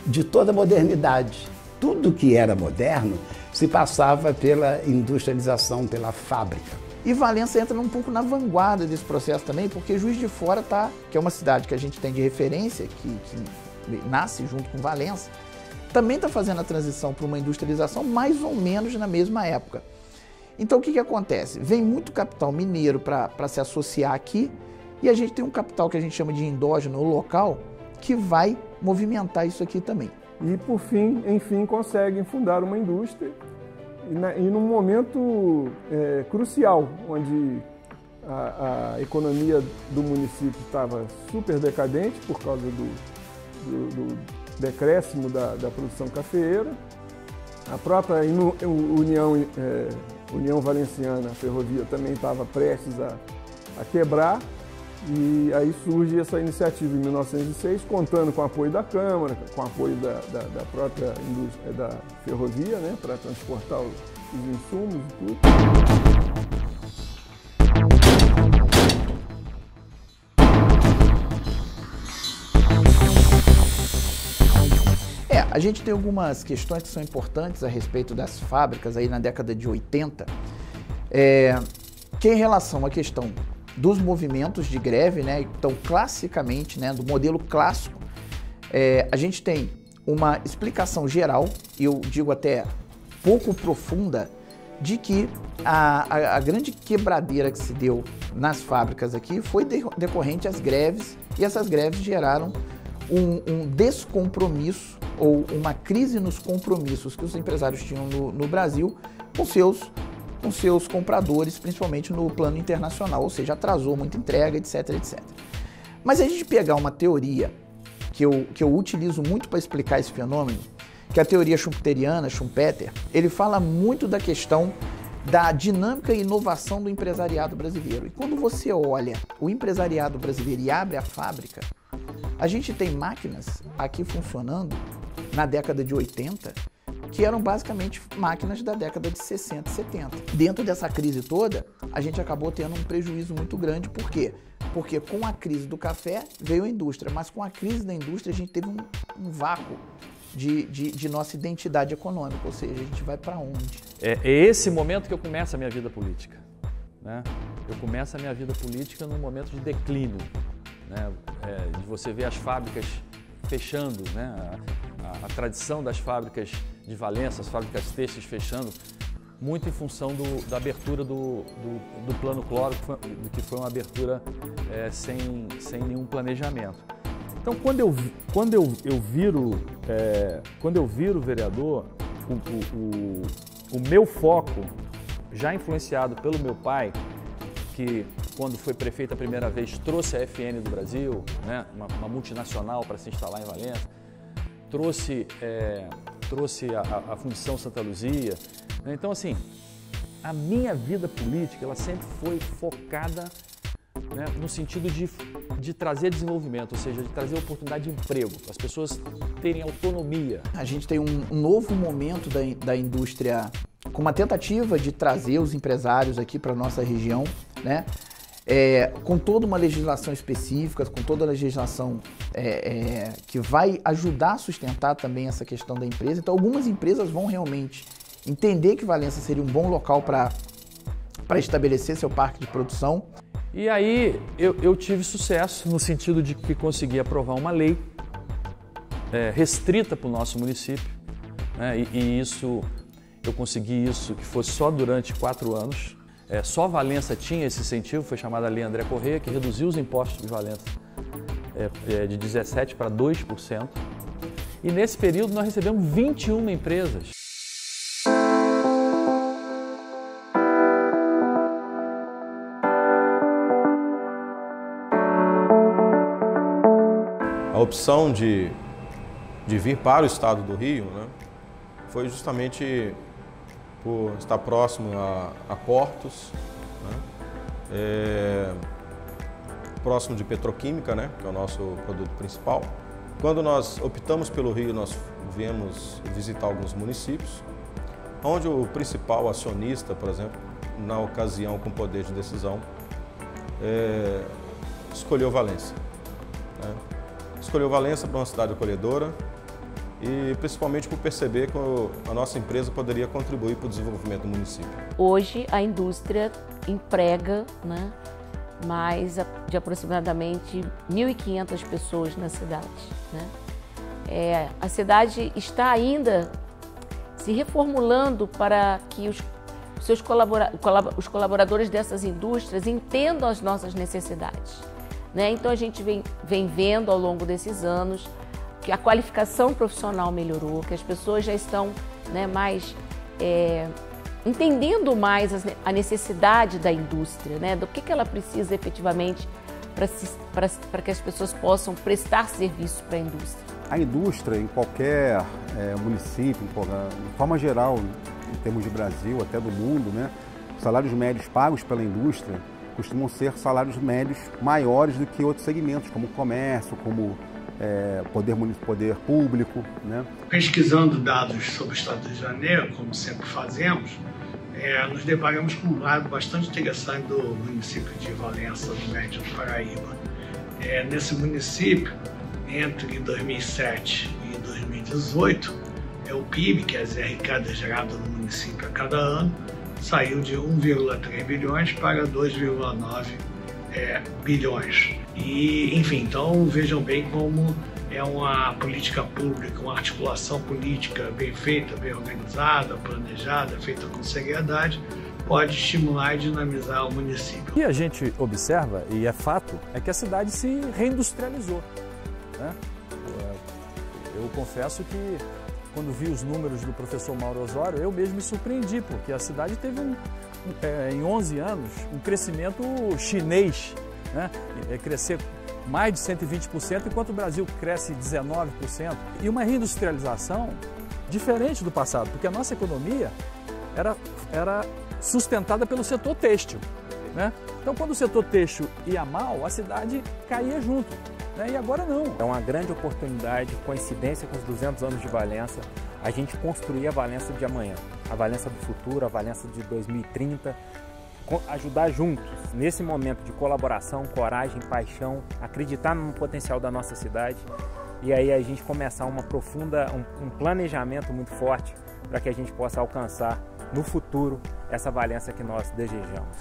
de toda a modernidade. Tudo que era moderno se passava pela industrialização, pela fábrica.
E Valença entra um pouco na vanguarda desse processo também, porque Juiz de Fora que é uma cidade que a gente tem de referência, que nasce junto com Valença, também está fazendo a transição para uma industrialização mais ou menos na mesma época. Então o que acontece? Vem muito capital mineiro para se associar aqui, e a gente tem um capital que a gente chama de endógeno local, que vai movimentar isso aqui também.
E por fim, enfim, conseguem fundar uma indústria e num momento crucial, onde a economia do município estava super decadente por causa do decréscimo da produção cafeeira. A própria União Valenciana, a ferrovia, também estava prestes a quebrar. E aí surge essa iniciativa em 1906, contando com o apoio da Câmara, com o apoio da própria indústria, da ferrovia, né, para transportar os insumos e tudo.
A gente tem algumas questões que são importantes a respeito das fábricas aí na década de 80, que em relação à questão dos movimentos de greve, né? Então, classicamente, né, do modelo clássico, a gente tem uma explicação geral, e eu digo até pouco profunda, de que a grande quebradeira que se deu nas fábricas aqui foi decorrente às greves, e essas greves geraram um descompromisso ou uma crise nos compromissos que os empresários tinham no Brasil com seus com seus compradores, principalmente no plano internacional, ou seja, atrasou muita entrega, etc, etc. Mas a gente pegar uma teoria que eu utilizo muito para explicar esse fenômeno, que é a teoria schumpeteriana, Schumpeter, ele fala muito da questão da dinâmica e inovação do empresariado brasileiro. E quando você olha o empresariado brasileiro e abre a fábrica, a gente tem máquinas aqui funcionando na década de 80, que eram basicamente máquinas da década de 60 e 70. Dentro dessa crise toda, a gente acabou tendo um prejuízo muito grande. Por quê? Porque com a crise do café veio a indústria, mas com a crise da indústria a gente teve um vácuo de nossa identidade econômica, ou seja, a gente vai para onde?
É esse momento que eu começo a minha vida política, né? Eu começo a minha vida política num momento de declínio, né? De você ver as fábricas fechando, né? A tradição das fábricas de Valença, as fábricas têxteis fechando, muito em função da abertura do Plano Collor, que foi uma abertura sem nenhum planejamento. Então, quando eu viro vereador, o meu foco, já influenciado pelo meu pai, que quando foi prefeito a primeira vez trouxe a FN do Brasil, né, uma multinacional para se instalar em Valença, trouxe a Fundição Santa Luzia. Né? Então, assim, a minha vida política ela sempre foi focada, né, no sentido de trazer desenvolvimento, ou seja, de trazer oportunidade de emprego, as pessoas terem autonomia.
A gente tem um novo momento da indústria com uma tentativa de trazer os empresários aqui para a nossa região, né? Com toda uma legislação específica, com toda a legislação que vai ajudar a sustentar também essa questão da empresa. Então, algumas empresas vão realmente entender que Valença seria um bom local para estabelecer seu parque de produção.
E aí eu tive sucesso no sentido de que consegui aprovar uma lei restrita para o nosso município, né? E isso, eu consegui isso que fosse só durante 4 anos. Só Valença tinha esse incentivo, foi chamada Lei André Corrêa, que reduziu os impostos de Valença de 17% para 2%. E nesse período nós recebemos 21 empresas.
A opção de vir para o estado do Rio, né, foi justamente por estar próximo a portos, né, próximo de petroquímica, né, que é o nosso produto principal. Quando nós optamos pelo Rio, nós viemos visitar alguns municípios, onde o principal acionista, por exemplo, na ocasião com poder de decisão, escolheu Valença, né? Escolheu Valença para uma cidade acolhedora e principalmente por perceber que a nossa empresa poderia contribuir para o desenvolvimento do município.
Hoje a indústria emprega, né, mais de aproximadamente 1.500 pessoas na cidade, né? A cidade está ainda se reformulando para que os colaboradores dessas indústrias entendam as nossas necessidades, né? Então a gente vem vendo ao longo desses anos que a qualificação profissional melhorou, que as pessoas já estão, né, mais entendendo mais a necessidade da indústria, né, do que ela precisa efetivamente para que as pessoas possam prestar serviços para a indústria.
A indústria em qualquer município, de forma geral, em termos de Brasil, até do mundo, né, os salários médios pagos pela indústria costumam ser salários médios maiores do que outros segmentos, como comércio, como poder público, né?
Pesquisando dados sobre o Estado do Rio de Janeiro, como sempre fazemos, nos deparamos com um dado bastante interessante do município de Valença, no Médio do Paraíba. Nesse município, entre 2007 e 2018, o PIB, que é a riqueza gerada no município a cada ano, saiu de 1,3 bilhões para 2,9 bilhões. E, enfim, então vejam bem como é uma política pública, uma articulação política bem feita, bem organizada, planejada, feita com seriedade, pode estimular e dinamizar o município.
O que a gente observa, e é fato, é que a cidade se reindustrializou, né? Eu confesso que quando vi os números do professor Mauro Osório, eu mesmo me surpreendi, porque a cidade teve em 11 anos, um crescimento chinês, né? Crescer mais de 120%, enquanto o Brasil cresce 19%. E uma reindustrialização diferente do passado, porque a nossa economia era sustentada pelo setor têxtil, né? Então, quando o setor têxtil ia mal, a cidade caía junto, né? E agora não.
É uma grande oportunidade, coincidência com os 200 anos de Valença, a gente construir a Valença de amanhã, a Valença do futuro, a Valença de 2030, ajudar juntos, nesse momento de colaboração, coragem, paixão, acreditar no potencial da nossa cidade e aí a gente começar um planejamento muito forte para que a gente possa alcançar no futuro essa Valença que nós desejamos.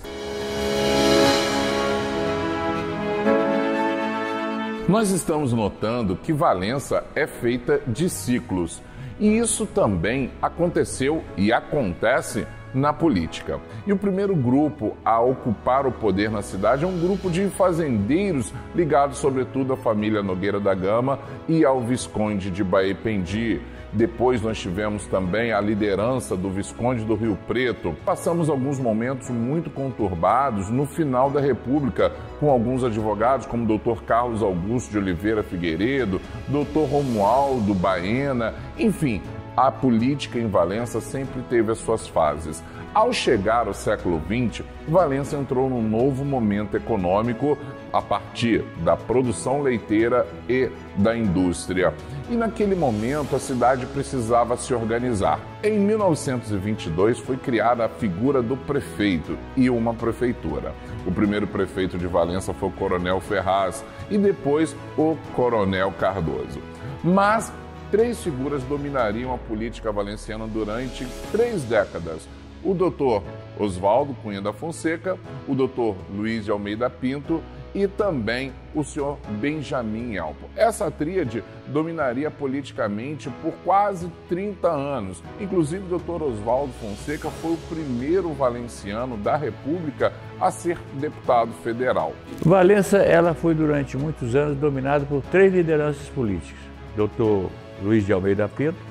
Nós estamos notando que Valença é feita de ciclos. E isso também aconteceu e acontece na política. E o primeiro grupo a ocupar o poder na cidade é um grupo de fazendeiros ligados sobretudo à família Nogueira da Gama e ao Visconde de Baependi. Depois nós tivemos também a liderança do Visconde do Rio Preto. Passamos alguns momentos muito conturbados no final da República, com alguns advogados como o Dr. Carlos Augusto de Oliveira Figueiredo, Dr. Romualdo Baena, enfim, a política em Valença sempre teve as suas fases. Ao chegar ao século XX, Valença entrou num novo momento econômico a partir da produção leiteira e da indústria. E naquele momento a cidade precisava se organizar. Em 1922 foi criada a figura do prefeito e uma prefeitura. O primeiro prefeito de Valença foi o Coronel Ferraz e depois o Coronel Cardoso. Mas 3 figuras dominariam a política valenciana durante 3 décadas. O doutor Oswaldo Cunha da Fonseca, o doutor Luiz de Almeida Pinto e também o senhor Benjamin Elpo. Essa tríade dominaria politicamente por quase 30 anos. Inclusive, o doutor Oswaldo Fonseca foi o primeiro valenciano da República a ser deputado federal.
Valença, ela foi durante muitos anos dominada por 3 lideranças políticas. Doutor Luiz de Almeida Pinto,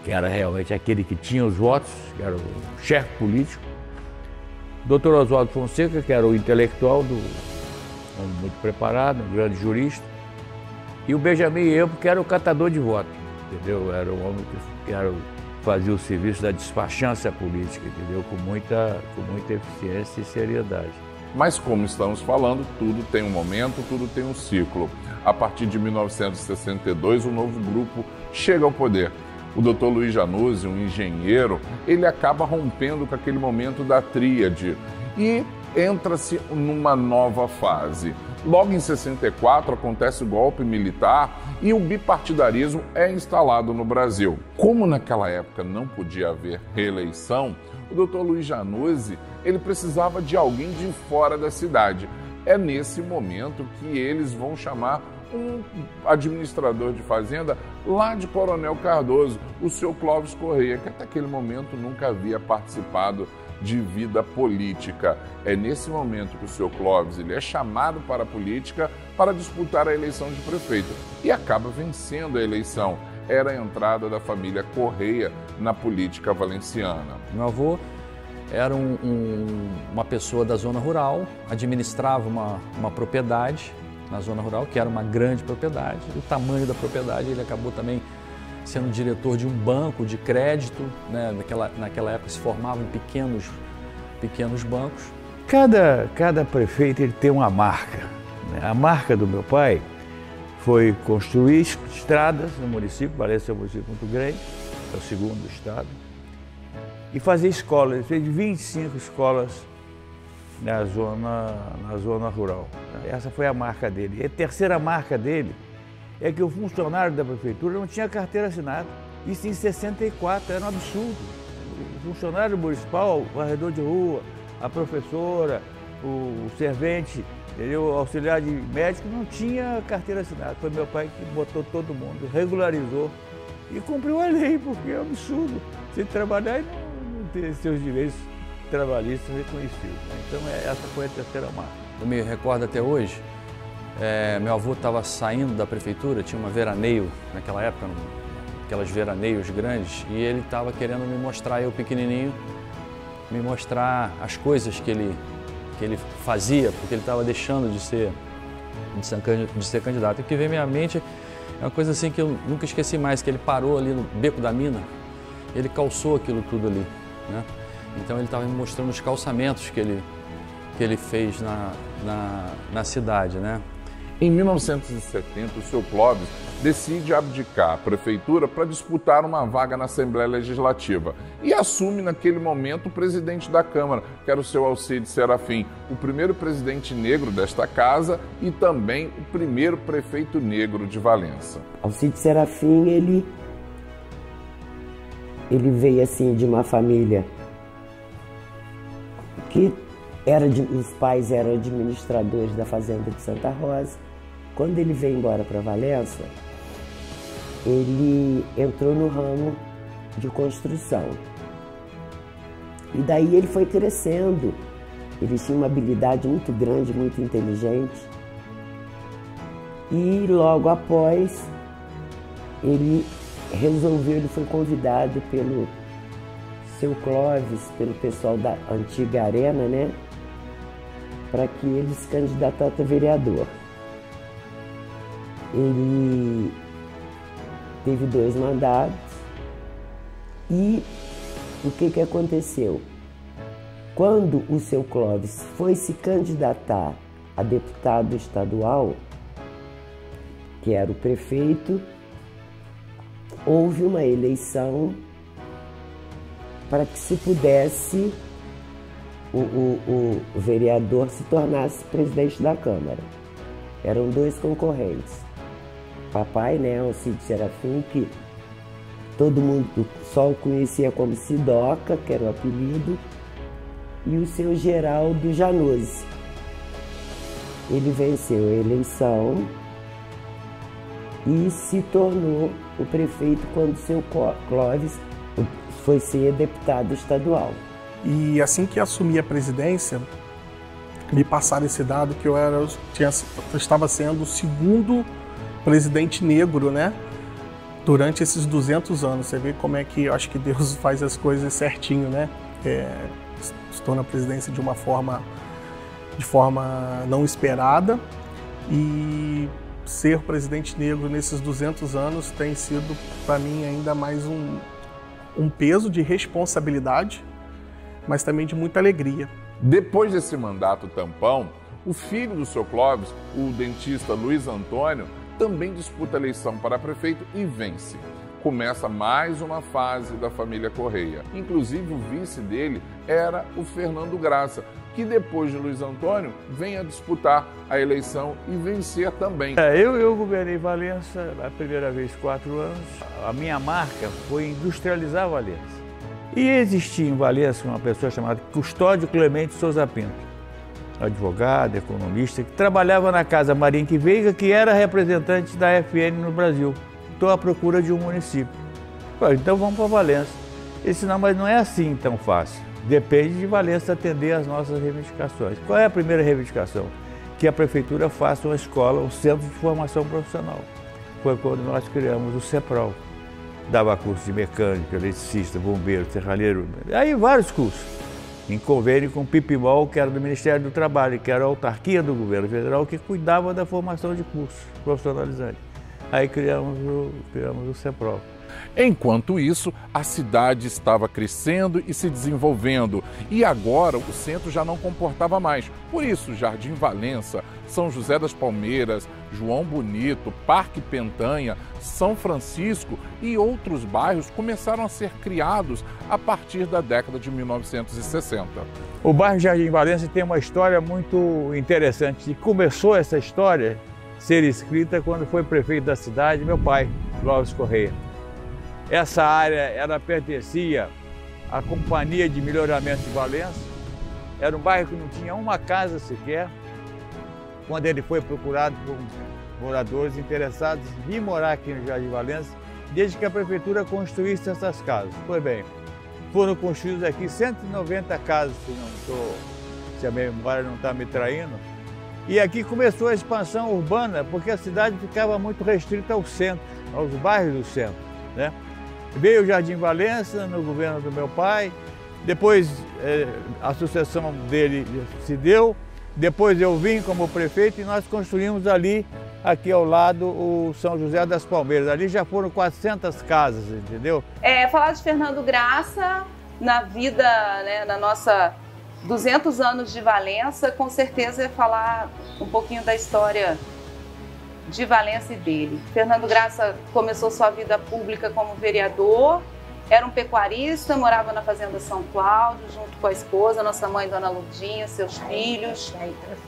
que era realmente aquele que tinha os votos, que era o chefe político. Dr. Oswaldo Fonseca, que era o intelectual, homem muito preparado, um grande jurista. E o Benjamin Elpo, que era o catador de votos, entendeu? Era um homem que fazia o serviço da despachância política, entendeu? Com muita eficiência e seriedade.
Mas como estamos falando, tudo tem um momento, tudo tem um ciclo. A partir de 1962, um novo grupo chega ao poder. O Dr. Luiz Januzzi, um engenheiro, ele acaba rompendo com aquele momento da tríade e entra-se numa nova fase. Logo em 64 acontece o golpe militar e o bipartidarismo é instalado no Brasil. Como naquela época não podia haver reeleição, o Dr. Luiz Januzzi, ele precisava de alguém de fora da cidade. É nesse momento que eles vão chamar um administrador de fazenda lá de Coronel Cardoso, o seu Clóvis Correia, que até aquele momento nunca havia participado de vida política. É nesse momento que o seu Clóvis ele é chamado para a política para disputar a eleição de prefeito e acaba vencendo a eleição. Era a entrada da família Correia na política valenciana.
Meu avô era uma pessoa da zona rural, administrava uma propriedade na zona rural, que era uma grande propriedade. O tamanho da propriedade, ele acabou também sendo diretor de um banco de crédito, né? Naquela época se formavam pequenos bancos.
Cada prefeito ele tem uma marca, né? A marca do meu pai foi construir estradas no município, Valença é um município muito grande, é o segundo do estado, e fazer escolas. Ele fez 25 escolas na zona rural. Essa foi a marca dele. E a terceira marca dele é que o funcionário da prefeitura não tinha carteira assinada. Isso em 64, era um absurdo. O funcionário municipal, o varredor de rua, a professora, o servente, entendeu? O auxiliar de médico não tinha carteira assinada. Foi meu pai que botou todo mundo, regularizou e cumpriu a lei, porque é um absurdo você trabalhar e não ter seus direitos trabalhistas reconhecidos. Então essa foi a terceira marca.
Eu me recordo até hoje, meu avô estava saindo da prefeitura, tinha uma veraneio naquela época, aquelas veraneios grandes, e ele estava querendo me mostrar, eu pequenininho, me mostrar as coisas que ele fazia, porque ele estava deixando de ser candidato. E o que veio à minha mente é uma coisa assim que eu nunca esqueci mais, que ele parou ali no beco da mina, ele calçou aquilo tudo ali, né? Então ele estava me mostrando os calçamentos que ele fez na cidade, né?
Em 1970, o seu Clóvis decide abdicar a prefeitura para disputar uma vaga na Assembleia Legislativa e assume naquele momento o presidente da Câmara, que era o seu Alcide Serafim, o primeiro presidente negro desta casa e também o primeiro prefeito negro de Valença.
Alcide Serafim, ele veio assim de uma família que os pais eram administradores da fazenda de Santa Rosa. Quando ele veio embora para Valença, ele entrou no ramo de construção. E daí ele foi crescendo. Ele tinha uma habilidade muito grande, muito inteligente. E logo após, ele foi convidado pelo seu Clóvis, pelo pessoal da antiga Arena, né, para que ele se candidatasse a vereador. Ele teve 2 mandatos e o que aconteceu? Quando o seu Clóvis foi se candidatar a deputado estadual, que era o prefeito, houve uma eleição para que se pudesse o vereador se tornasse presidente da Câmara. Eram 2 concorrentes. Papai, né, Alcide Serafim, que todo mundo só o conhecia como Sidoca, que era o apelido, e o seu Geraldo Januzzi. Ele venceu a eleição e se tornou o prefeito quando o seu Clóvis foi ser deputado estadual.
E assim que assumi a presidência, me passaram esse dado que eu estava sendo o segundo presidente negro, né? Durante esses 200 anos. Você vê como é que eu acho que Deus faz as coisas certinho, né? Estou na presidência de forma não esperada, e ser presidente negro nesses 200 anos tem sido para mim ainda mais um peso de responsabilidade, mas também de muita alegria.
Depois desse mandato tampão, o filho do seu Clóvis, o dentista Luiz Antônio, também disputa a eleição para prefeito e vence. Começa mais uma fase da família Correia. Inclusive, o vice dele era o Fernando Graça, que depois de Luiz Antônio vem a disputar a eleição e vencer também.
Eu governei Valença a primeira vez 4 anos. A minha marca foi industrializar Valença. E existia em Valença uma pessoa chamada Custódio Clemente Souza Pinto, advogado, economista, que trabalhava na Casa Marinque Veiga, que era representante da FN no Brasil. Estou à procura de um município. Então vamos para Valença. Ele disse, não, mas não é assim tão fácil. Depende de Valença atender às nossas reivindicações. Qual é a primeira reivindicação? Que a prefeitura faça uma escola, um centro de formação profissional. Foi quando nós criamos o CEPROL. Dava curso de mecânica, eletricista, bombeiro, serralheiro, aí vários cursos. Em convênio com o PIPIMOL, que era do Ministério do Trabalho, que era a autarquia do governo federal, que cuidava da formação de cursos profissionalizantes. Aí criamos o CEPROL.
Enquanto isso, a cidade estava crescendo e se desenvolvendo, e agora o centro já não comportava mais. Por isso, Jardim Valença, São José das Palmeiras, João Bonito, Parque Pentanha, São Francisco e outros bairros começaram a ser criados a partir da década de 1960.
O bairro Jardim Valença tem uma história muito interessante, e começou essa história a ser escrita quando foi prefeito da cidade, meu pai, Clóvis Correia. Essa área pertencia à Companhia de Melhoramento de Valença. Era um bairro que não tinha uma casa sequer. Quando ele foi procurado por moradores interessados em vir morar aqui no Jardim Valença, desde que a prefeitura construísse essas casas. Pois bem, foram construídas aqui 190 casas, se a minha memória não está me traindo. E aqui começou a expansão urbana, porque a cidade ficava muito restrita ao centro, aos bairros do centro, né? Veio o Jardim Valença no governo do meu pai
depois a sucessão dele se deu, depois eu vim como prefeito e nós construímos ali, aqui ao lado, o São José das Palmeiras. Ali já foram 400 casas, entendeu?
Falar de Fernando Graça na vida, né, na nossa 200 anos de Valença, com certeza é falar um pouquinho da história de Valença e dele. Fernando Graça começou sua vida pública como vereador, era um pecuarista, morava na Fazenda São Cláudio, junto com a esposa, nossa mãe, Dona Lourdinha, seus filhos.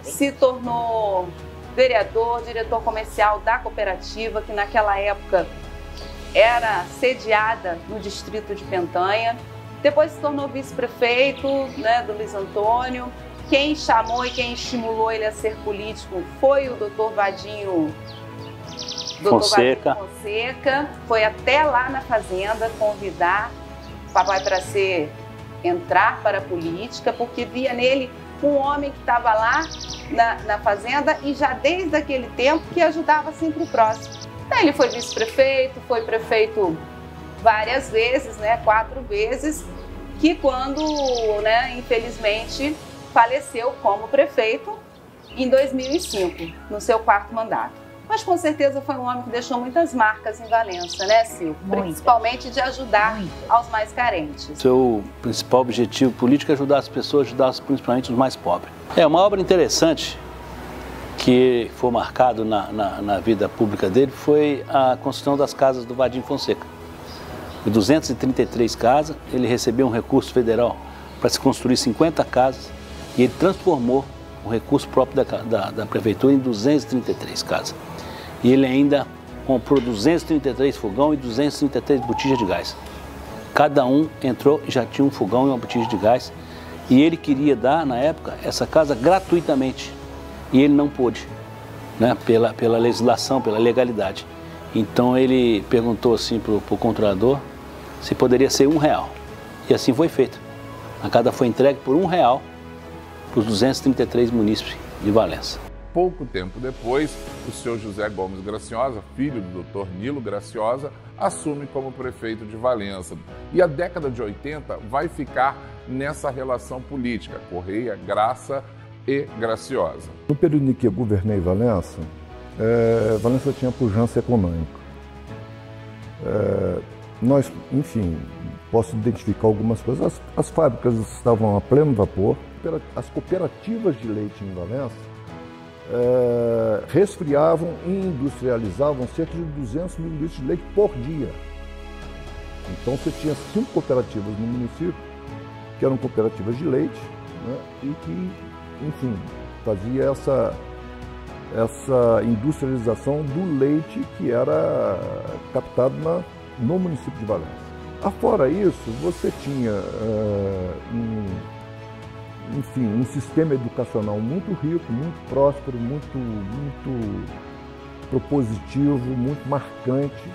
Se tornou vereador, diretor comercial da cooperativa, que naquela época era sediada no distrito de Pentanha. Depois se tornou vice-prefeito, né, do Luiz Antônio. Quem chamou e quem estimulou ele a ser político foi o doutor Vadinho Fonseca. Foi até lá na fazenda convidar o papai para entrar para a política, porque via nele um homem que estava lá na fazenda e já desde aquele tempo que ajudava sempre o próximo. Então, ele foi vice-prefeito, foi prefeito várias vezes, né, 4 vezes, que quando, né, infelizmente, faleceu como prefeito em 2005, no seu 4º mandato. Mas com certeza foi um homem que deixou muitas marcas em Valença, né, Sil? Principalmente de ajudar aos mais carentes.
Seu principal objetivo político é ajudar as pessoas, ajudar principalmente os mais pobres. Uma obra interessante que foi marcado na vida pública dele foi a construção das casas do Vadinho Fonseca. De 233 casas, ele recebeu um recurso federal para se construir 50 casas e ele transformou o recurso próprio da prefeitura em 233 casas. E ele ainda comprou 233 fogão e 233 botijas de gás. Cada um entrou e já tinha um fogão e uma botija de gás. E ele queria dar, na época, essa casa gratuitamente. E ele não pôde, né, pela legislação, pela legalidade. Então ele perguntou assim para o controlador se poderia ser R$1. E assim foi feito. A casa foi entregue por R$1 para os 233 munícipes de Valença.
Pouco tempo depois, o senhor José Gomes Graciosa, filho do Dr. Nilo Graciosa, assume como prefeito de Valença. E a década de 80 vai ficar nessa relação política, Correia, Graça e Graciosa.
No período em que eu governei Valença, Valença tinha pujança econômica. Nós, enfim, posso identificar algumas coisas. As fábricas estavam a pleno vapor. As cooperativas de leite em Valença resfriavam e industrializavam cerca de 200 mil litros de leite por dia. Então você tinha 5 cooperativas no município, que eram cooperativas de leite, né, e que, enfim, fazia essa industrialização do leite que era captado no município de Valença. Afora isso, você tinha um sistema educacional muito rico, muito próspero, muito propositivo, muito marcante,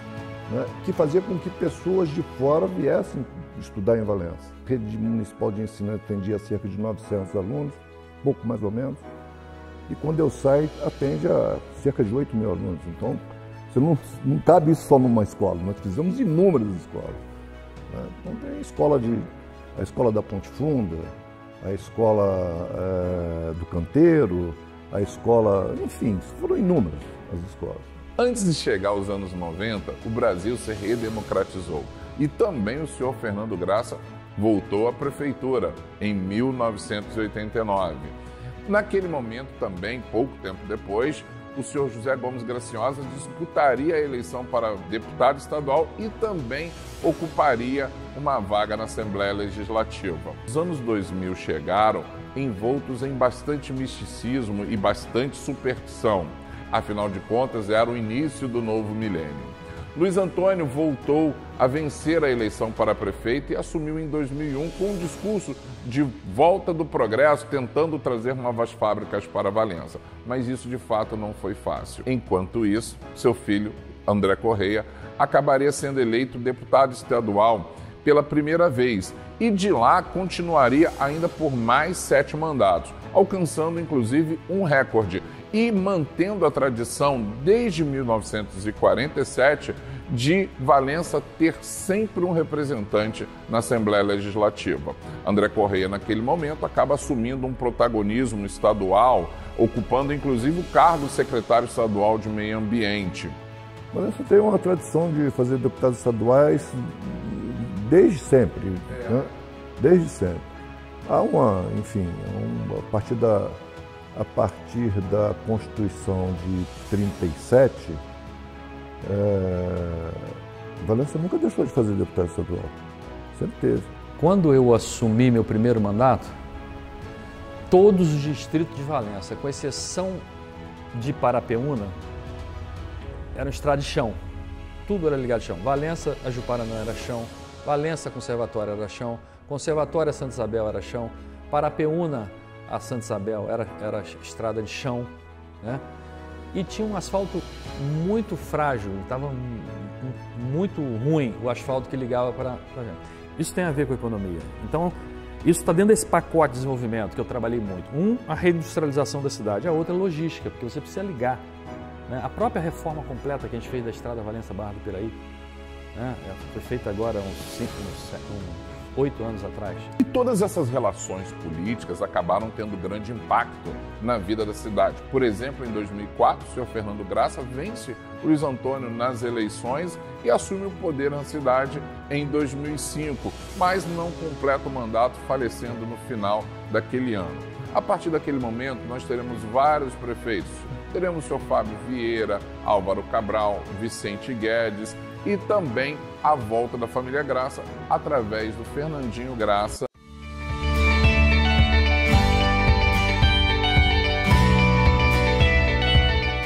né, que fazia com que pessoas de fora viessem estudar em Valença. A rede municipal de ensino atendia cerca de 900 alunos, pouco mais ou menos, e quando eu saio atende a cerca de 8 mil alunos. Então, você não cabe isso só numa escola, nós fizemos inúmeras escolas. Né? Então tem a escola da Ponte Funda, a escola do Canteiro, a escola, enfim, foram inúmeras as escolas.
Antes de chegar aos anos 90, o Brasil se redemocratizou e também o senhor Fernando Graça voltou à prefeitura em 1989. Naquele momento também, pouco tempo depois, o senhor José Gomes Graciosa disputaria a eleição para deputado estadual e também ocuparia uma vaga na Assembleia Legislativa. Os anos 2000 chegaram envoltos em bastante misticismo e bastante superstição. Afinal de contas, era o início do novo milênio. Luiz Antônio voltou a vencer a eleição para prefeito e assumiu em 2001 com um discurso de volta do progresso, tentando trazer novas fábricas para Valença. Mas isso, de fato, não foi fácil. Enquanto isso, seu filho, André Correia, acabaria sendo eleito deputado estadual pela primeira vez e de lá continuaria ainda por mais 7 mandatos, alcançando, inclusive, um recorde e mantendo a tradição desde 1947 de Valença ter sempre um representante na Assembleia Legislativa. André Correia, naquele momento, acaba assumindo um protagonismo estadual, ocupando inclusive o cargo de secretário estadual de Meio Ambiente.
Valença tem uma tradição de fazer deputados estaduais desde sempre, né? Desde sempre. Há a partir da Constituição de 37, Valença nunca deixou de fazer deputado estadual, sempre teve.
Quando eu assumi meu primeiro mandato, todos os distritos de Valença, com exceção de Parapeúna, eram estrada de chão, tudo era ligado a chão. Valença, a Juparanã era chão, Valença, Conservatório era chão, Conservatório a Santa Isabel era chão, Parapeúna a Santa Isabel era estrada de chão, né? E tinha um asfalto muito frágil, estava muito ruim o asfalto que ligava para a gente. Isso tem a ver com a economia. Então, isso está dentro desse pacote de desenvolvimento que eu trabalhei muito. A reindustrialização da cidade, a outra é logística, porque você precisa ligar, né? A própria reforma completa que a gente fez da estrada Valença-Barra do Piraí, né? Foi feita agora uns 8 anos atrás.
E todas essas relações políticas acabaram tendo grande impacto na vida da cidade. Por exemplo, em 2004, o senhor Fernando Graça vence Luiz Antônio nas eleições e assume o poder na cidade em 2005, mas não completa o mandato, falecendo no final daquele ano. A partir daquele momento, nós teremos vários prefeitos. Teremos o senhor Fábio Vieira, Álvaro Cabral, Vicente Guedes e também a volta da família Graça através do Fernandinho Graça.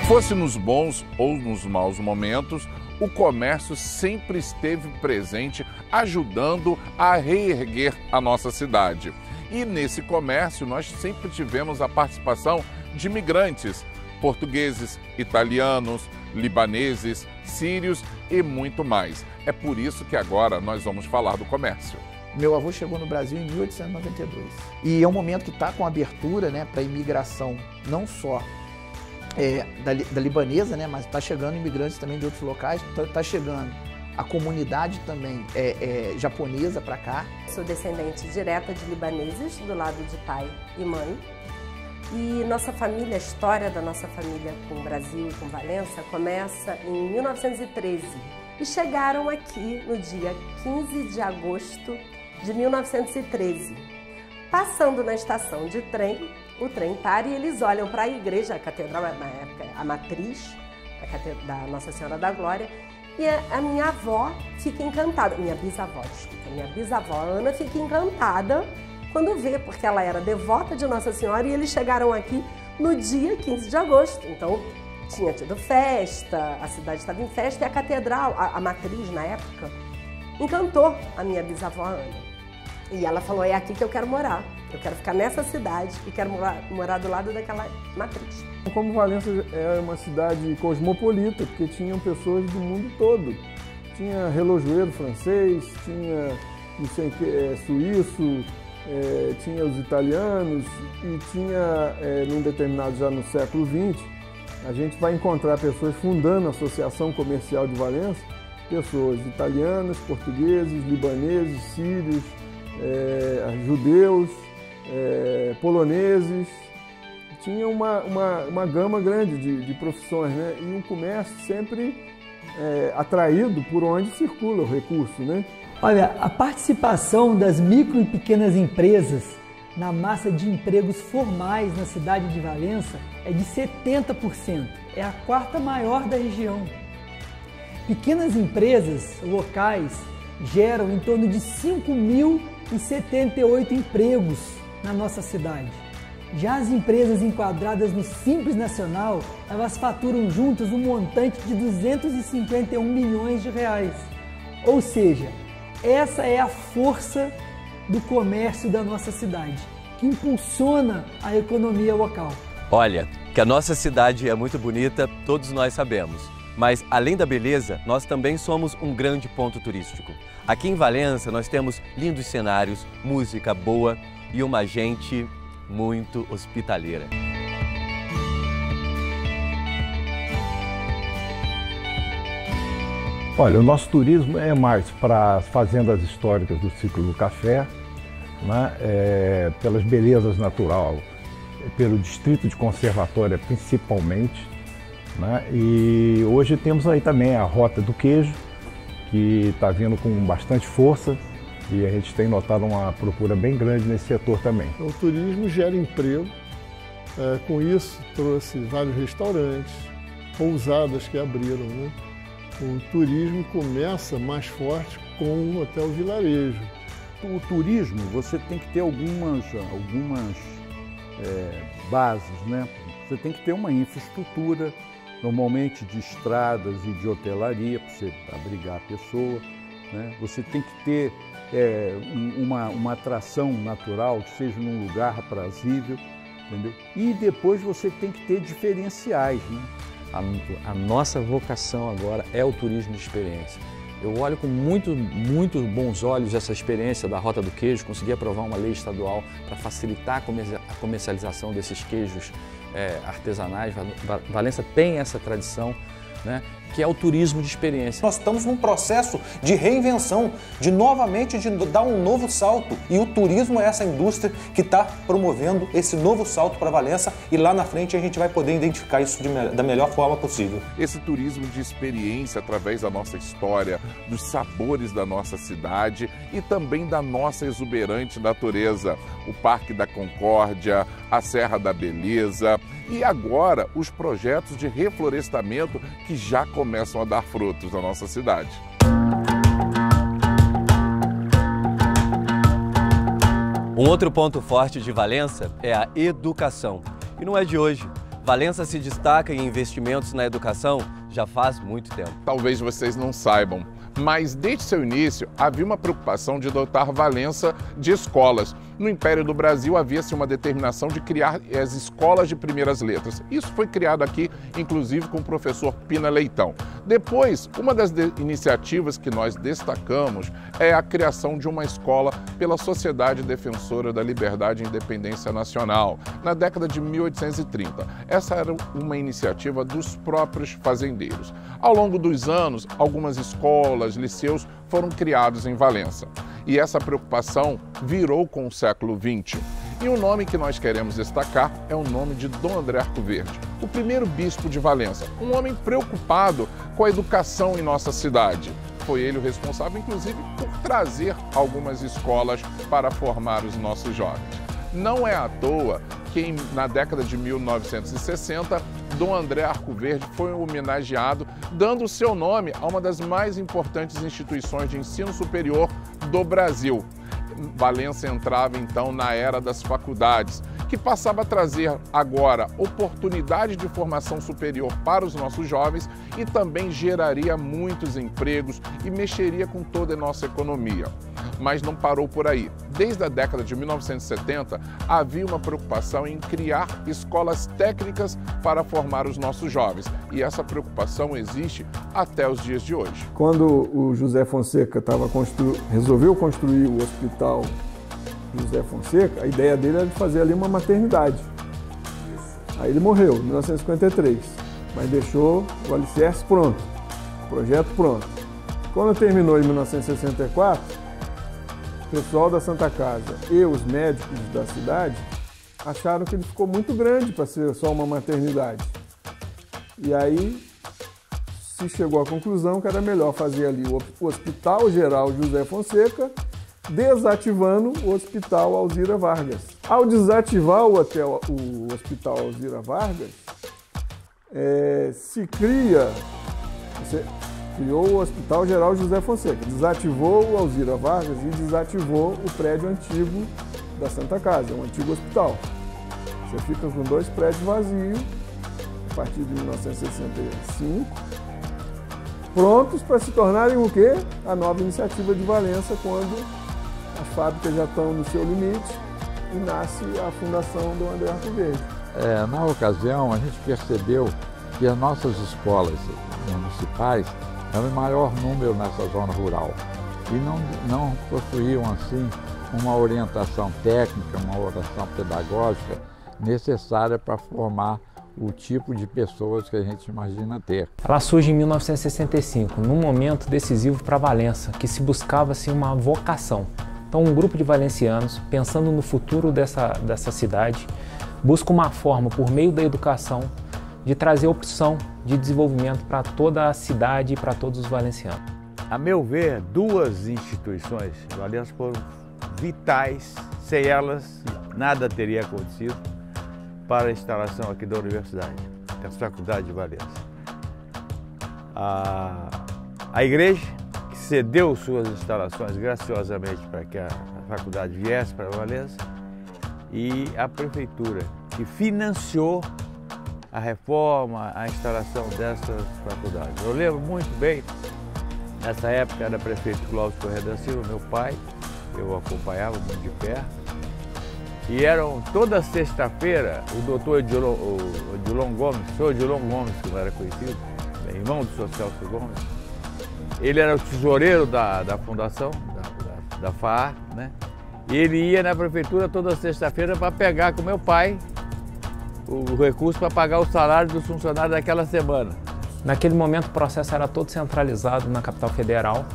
Fosse nos bons ou nos maus momentos, o comércio sempre esteve presente, ajudando a reerguer a nossa cidade. E nesse comércio nós sempre tivemos a participação de imigrantes, portugueses, italianos, libaneses, sírios e muito mais. É por isso que agora nós vamos falar do comércio.
Meu avô chegou no Brasil em 1892 e é um momento que está com abertura, né, para a imigração, não só da libanesa, né, mas está chegando imigrantes também de outros locais, está chegando a comunidade também japonesa para cá.
Sou descendente direta de libaneses, do lado de pai e mãe. E nossa família, a história da nossa família com o Brasil e com Valença começa em 1913. E chegaram aqui no dia 15 de agosto de 1913. Passando na estação de trem, o trem para e eles olham para a igreja, a catedral, na época, a matriz da Nossa Senhora da Glória, e a minha avó fica encantada, minha bisavó Ana fica encantada quando vê, porque ela era devota de Nossa Senhora e eles chegaram aqui no dia 15 de agosto. Então, tinha tido festa, a cidade estava em festa e a catedral, a matriz na época, encantou a minha bisavó Ana. E ela falou, é aqui que eu quero morar. Eu quero ficar nessa cidade e quero morar do lado daquela matriz.
Como Valença é uma cidade cosmopolita, porque tinham pessoas do mundo todo. Tinha relojoeiro francês, tinha não sei, suíço, tinha os italianos e tinha, num determinado, já no século XX, a gente vai encontrar pessoas fundando a Associação Comercial de Valença, pessoas italianas, portugueses, libaneses, sírios, judeus, poloneses. Tinha uma gama grande de profissões, né? E um comércio sempre atraído por onde circula o recurso, né?
Olha, a participação das micro e pequenas empresas na massa de empregos formais na cidade de Valença é de 70%. É a quarta maior da região. Pequenas empresas locais geram em torno de 5.078 empregos na nossa cidade. Já as empresas enquadradas no Simples Nacional, elas faturam juntas um montante de 251 milhões de reais. Ou seja, essa é a força do comércio da nossa cidade, que impulsiona a economia local.
Olha, que a nossa cidade é muito bonita, todos nós sabemos. Mas, além da beleza, nós também somos um grande ponto turístico. Aqui em Valença, nós temos lindos cenários, música boa e uma gente muito hospitaleira.
Olha, o nosso turismo é mais para as fazendas históricas do ciclo do café, né? Pelas belezas naturais, pelo distrito de Conservatória principalmente, né? E hoje temos aí também a Rota do Queijo, que está vindo com bastante força e a gente tem notado uma procura bem grande nesse setor também.
O turismo gera emprego, com isso trouxe vários restaurantes, pousadas que abriram, né? O turismo começa mais forte com o Hotel Vilarejo.
O turismo, você tem que ter algumas bases, né? Você tem que ter uma infraestrutura, normalmente de estradas e de hotelaria, para você abrigar a pessoa, né? Você tem que ter uma atração natural, que seja num lugar aprazível, entendeu? E depois você tem que ter diferenciais, né?
A nossa vocação agora é o turismo de experiência. Eu olho com muito bons olhos essa experiência da Rota do Queijo, consegui aprovar uma lei estadual para facilitar a comercialização desses queijos artesanais. Valença tem essa tradição, né, que é o turismo de experiência.
Nós estamos num processo de reinvenção, de dar um novo salto. E o turismo é essa indústria que está promovendo esse novo salto para Valença e lá na frente a gente vai poder identificar isso da melhor forma possível.
Esse turismo de experiência através da nossa história, dos sabores da nossa cidade e também da nossa exuberante natureza. O Parque da Concórdia, a Serra da Beleza e agora os projetos de reflorestamento que já começam a dar frutos na nossa cidade.
Um outro ponto forte de Valença é a educação. E não é de hoje. Valença se destaca em investimentos na educação já faz muito tempo.
Talvez vocês não saibam, mas desde seu início havia uma preocupação de dotar Valença de escolas. No Império do Brasil havia-se uma determinação de criar as escolas de primeiras letras. Isso foi criado aqui, inclusive, com o professor Pina Leitão. Depois, uma das iniciativas que nós destacamos é a criação de uma escola pela Sociedade Defensora da Liberdade e Independência Nacional, na década de 1830. Essa era uma iniciativa dos próprios fazendeiros. Ao longo dos anos, algumas escolas, liceus foram criados em Valença. E essa preocupação virou com o século XX. E o nome que nós queremos destacar é o nome de Dom André Arcoverde, o primeiro bispo de Valença, um homem preocupado com a educação em nossa cidade. Foi ele o responsável, inclusive, por trazer algumas escolas para formar os nossos jovens. Não é à toa que na década de 1960, Dom André Arcoverde foi homenageado, dando o seu nome a uma das mais importantes instituições de ensino superior do Brasil. Valença entrava então na era das faculdades, que passava a trazer agora oportunidade de formação superior para os nossos jovens e também geraria muitos empregos e mexeria com toda a nossa economia. Mas não parou por aí. Desde a década de 1970, havia uma preocupação em criar escolas técnicas para formar os nossos jovens. E essa preocupação existe até os dias de hoje.
Quando o José Fonseca resolveu construir o Hospital José Fonseca, a ideia dele era de fazer ali uma maternidade. Aí ele morreu em 1953, mas deixou o alicerce pronto, o projeto pronto. Quando terminou em 1964, o pessoal da Santa Casa e os médicos da cidade acharam que ele ficou muito grande para ser só uma maternidade. E aí se chegou à conclusão que era melhor fazer ali o Hospital Geral José Fonseca, desativando o Hospital Alzira Vargas. Ao desativar o Hospital Alzira Vargas, criou o Hospital Geral José Fonseca, desativou o Alzira Vargas e desativou o prédio antigo da Santa Casa, um antigo hospital. Você fica com 2 prédios vazios, a partir de 1965, prontos para se tornarem o quê? A nova iniciativa de Valença, quando as fábricas já estão no seu limite e nasce a Fundação Dom André Arcoverde.
Na ocasião, a gente percebeu que as nossas escolas municipais eram em maior número nessa zona rural e não possuíam, assim, uma orientação técnica, uma orientação pedagógica necessária para formar o tipo de pessoas que a gente imagina ter.
Ela surge em 1965, num momento decisivo para Valença, que se buscava assim, uma vocação. Então, um grupo de valencianos, pensando no futuro dessa cidade, busca uma forma, por meio da educação, de trazer opção de desenvolvimento para toda a cidade e para todos os valencianos.
A meu ver, duas instituições de Valença foram vitais, sem elas nada teria acontecido para a instalação aqui da universidade, da Faculdade de Valença. A igreja, que cedeu suas instalações graciosamente para que a faculdade viesse para Valença, e a prefeitura, que financiou a reforma, a instalação dessas faculdades. Eu lembro muito bem, nessa época era prefeito Cláudio Corrêa da Silva, meu pai, eu acompanhava muito de perto. E eram toda sexta-feira o doutor Odilon Gomes, o senhor Odilon Gomes, que não era conhecido, irmão do senhor Celso Gomes. Ele era o tesoureiro da fundação, da FAA, né? E ele ia na prefeitura toda sexta-feira para pegar com meu pai o recurso para pagar o salário dos funcionários daquela semana.
Naquele momento o processo era todo centralizado na capital federal.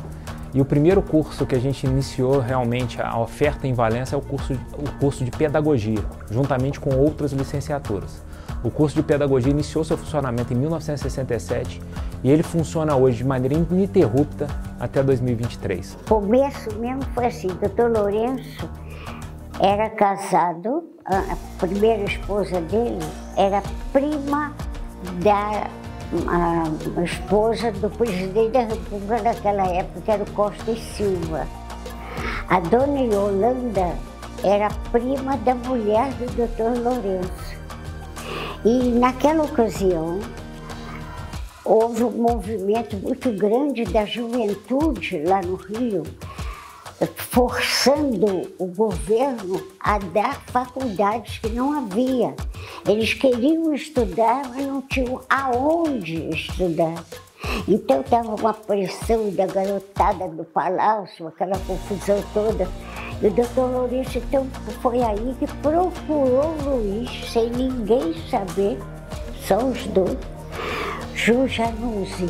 E o primeiro curso que a gente iniciou realmente a oferta em Valença é o curso de pedagogia, juntamente com outras licenciaturas. O curso de pedagogia iniciou seu funcionamento em 1967 e ele funciona hoje de maneira ininterrupta até 2023.
O começo mesmo foi assim, o Dr. Lourenço era casado, a primeira esposa dele era prima da esposa do presidente da República naquela época, que era o Costa e Silva. A dona Yolanda era prima da mulher do Dr. Lourenço. E naquela ocasião houve um movimento muito grande da juventude lá no Rio, forçando o governo a dar faculdades que não havia. Eles queriam estudar, mas não tinham aonde estudar. Então estava uma pressão da garotada do palácio, aquela confusão toda. E o doutor Lourenço, então, foi aí que procurou o Luiz, sem ninguém saber, só os dois. Ju Januzzi,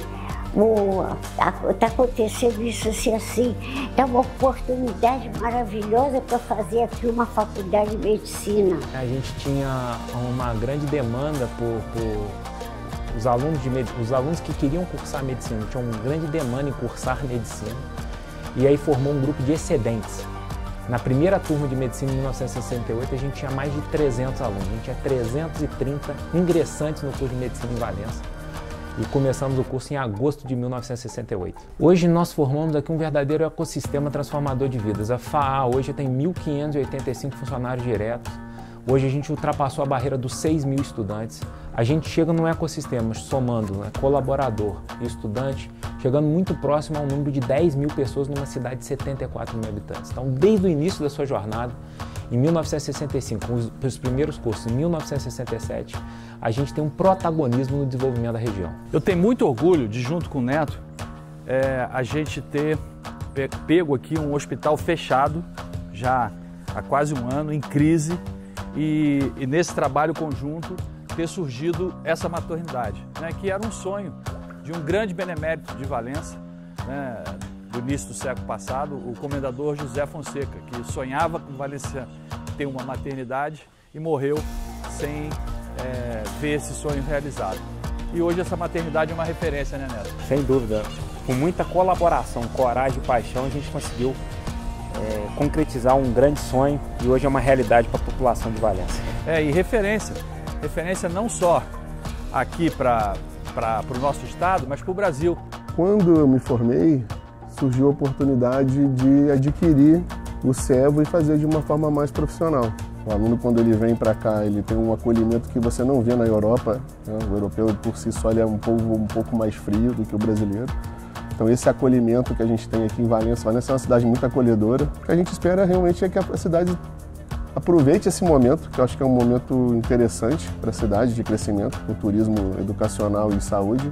está acontecendo isso assim, é uma oportunidade maravilhosa para fazer aqui uma faculdade de medicina.
A gente tinha uma grande demanda por os alunos que queriam cursar medicina, tinham uma grande demanda em cursar medicina, e aí formou um grupo de excedentes. Na primeira turma de medicina em 1968 a gente tinha mais de 300 alunos, a gente tinha 330 ingressantes no curso de medicina em Valença. E começamos o curso em agosto de 1968. Hoje nós formamos aqui um verdadeiro ecossistema transformador de vidas. A FAA hoje tem 1.585 funcionários diretos. Hoje a gente ultrapassou a barreira dos 6.000 estudantes. A gente chega num ecossistema somando, né, colaborador e estudante, chegando muito próximo ao número de 10.000 pessoas numa cidade de 74 mil habitantes. Então, desde o início da sua jornada, em 1965, os primeiros cursos, em 1967, a gente tem um protagonismo no desenvolvimento da região.
Eu tenho muito orgulho de, junto com o Neto, a gente ter pego aqui um hospital fechado, já há quase um ano, em crise, e nesse trabalho conjunto ter surgido essa maternidade, né, que era um sonho de um grande benemérito de Valença, né, do início do século passado, o comendador José Fonseca, que sonhava com Valença ter uma maternidade e morreu sem ver esse sonho realizado. E hoje essa maternidade é uma referência, né, Neto?
Sem dúvida. Com muita colaboração, coragem e paixão, a gente conseguiu concretizar um grande sonho e hoje é uma realidade para a população de Valença.
E referência não só aqui para o nosso estado, mas para o Brasil.
Quando eu me formei, surgiu a oportunidade de adquirir o CEVO e fazer de uma forma mais profissional. O aluno, quando ele vem para cá, ele tem um acolhimento que você não vê na Europa, né? O europeu, por si só, ele é um povo um pouco mais frio do que o brasileiro. Então, esse acolhimento que a gente tem aqui em Valença, Valença é uma cidade muito acolhedora. O que a gente espera realmente é que a cidade aproveite esse momento, que eu acho que é um momento interessante para a cidade de crescimento, com turismo educacional e saúde.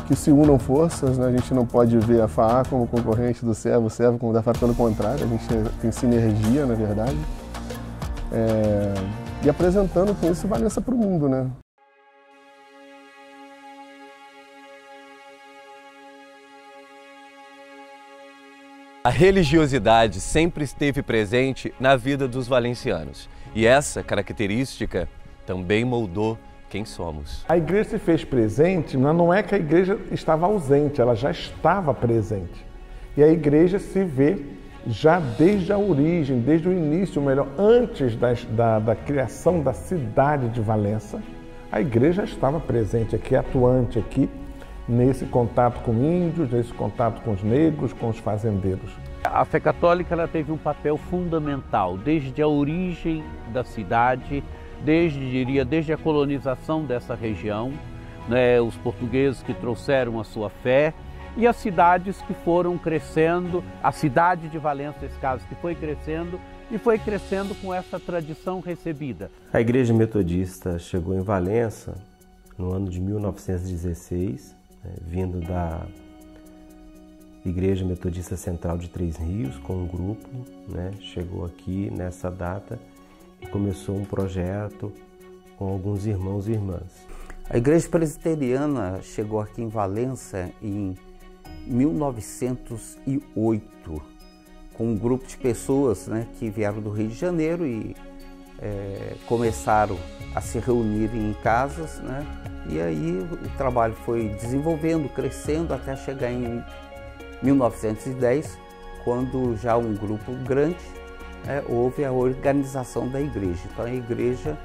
Que se unam forças, né? A gente não pode ver a FAA como concorrente do CEVO, o CEVO como da FAA, pelo contrário, a gente tem sinergia, na verdade. e apresentando com isso Valença para o mundo, né?
A religiosidade sempre esteve presente na vida dos valencianos e essa característica também moldou quem somos.
A igreja se fez presente, mas não é que a igreja estava ausente, ela já estava presente. E a igreja se vê já desde a origem, desde o início, ou melhor, antes da criação da cidade de Valença, a igreja estava presente aqui, atuante aqui, nesse contato com índios, nesse contato com os negros, com os fazendeiros.
A fé católica ela teve um papel fundamental desde a origem da cidade, desde a colonização dessa região, né, os portugueses que trouxeram a sua fé e as cidades que foram crescendo, a cidade de Valença, nesse caso, que foi crescendo e foi crescendo com essa tradição recebida.
A Igreja Metodista chegou em Valença no ano de 1916, vindo da Igreja Metodista Central de Três Rios, com um grupo, chegou aqui nessa data e começou um projeto com alguns irmãos e irmãs.
A Igreja Presbiteriana chegou aqui em Valença em 1908, com um grupo de pessoas que vieram do Rio de Janeiro e começaram a se reunir em casas, e aí o trabalho foi desenvolvendo, crescendo até chegar em 1910, quando já um grupo grande houve a organização da igreja. Então a igreja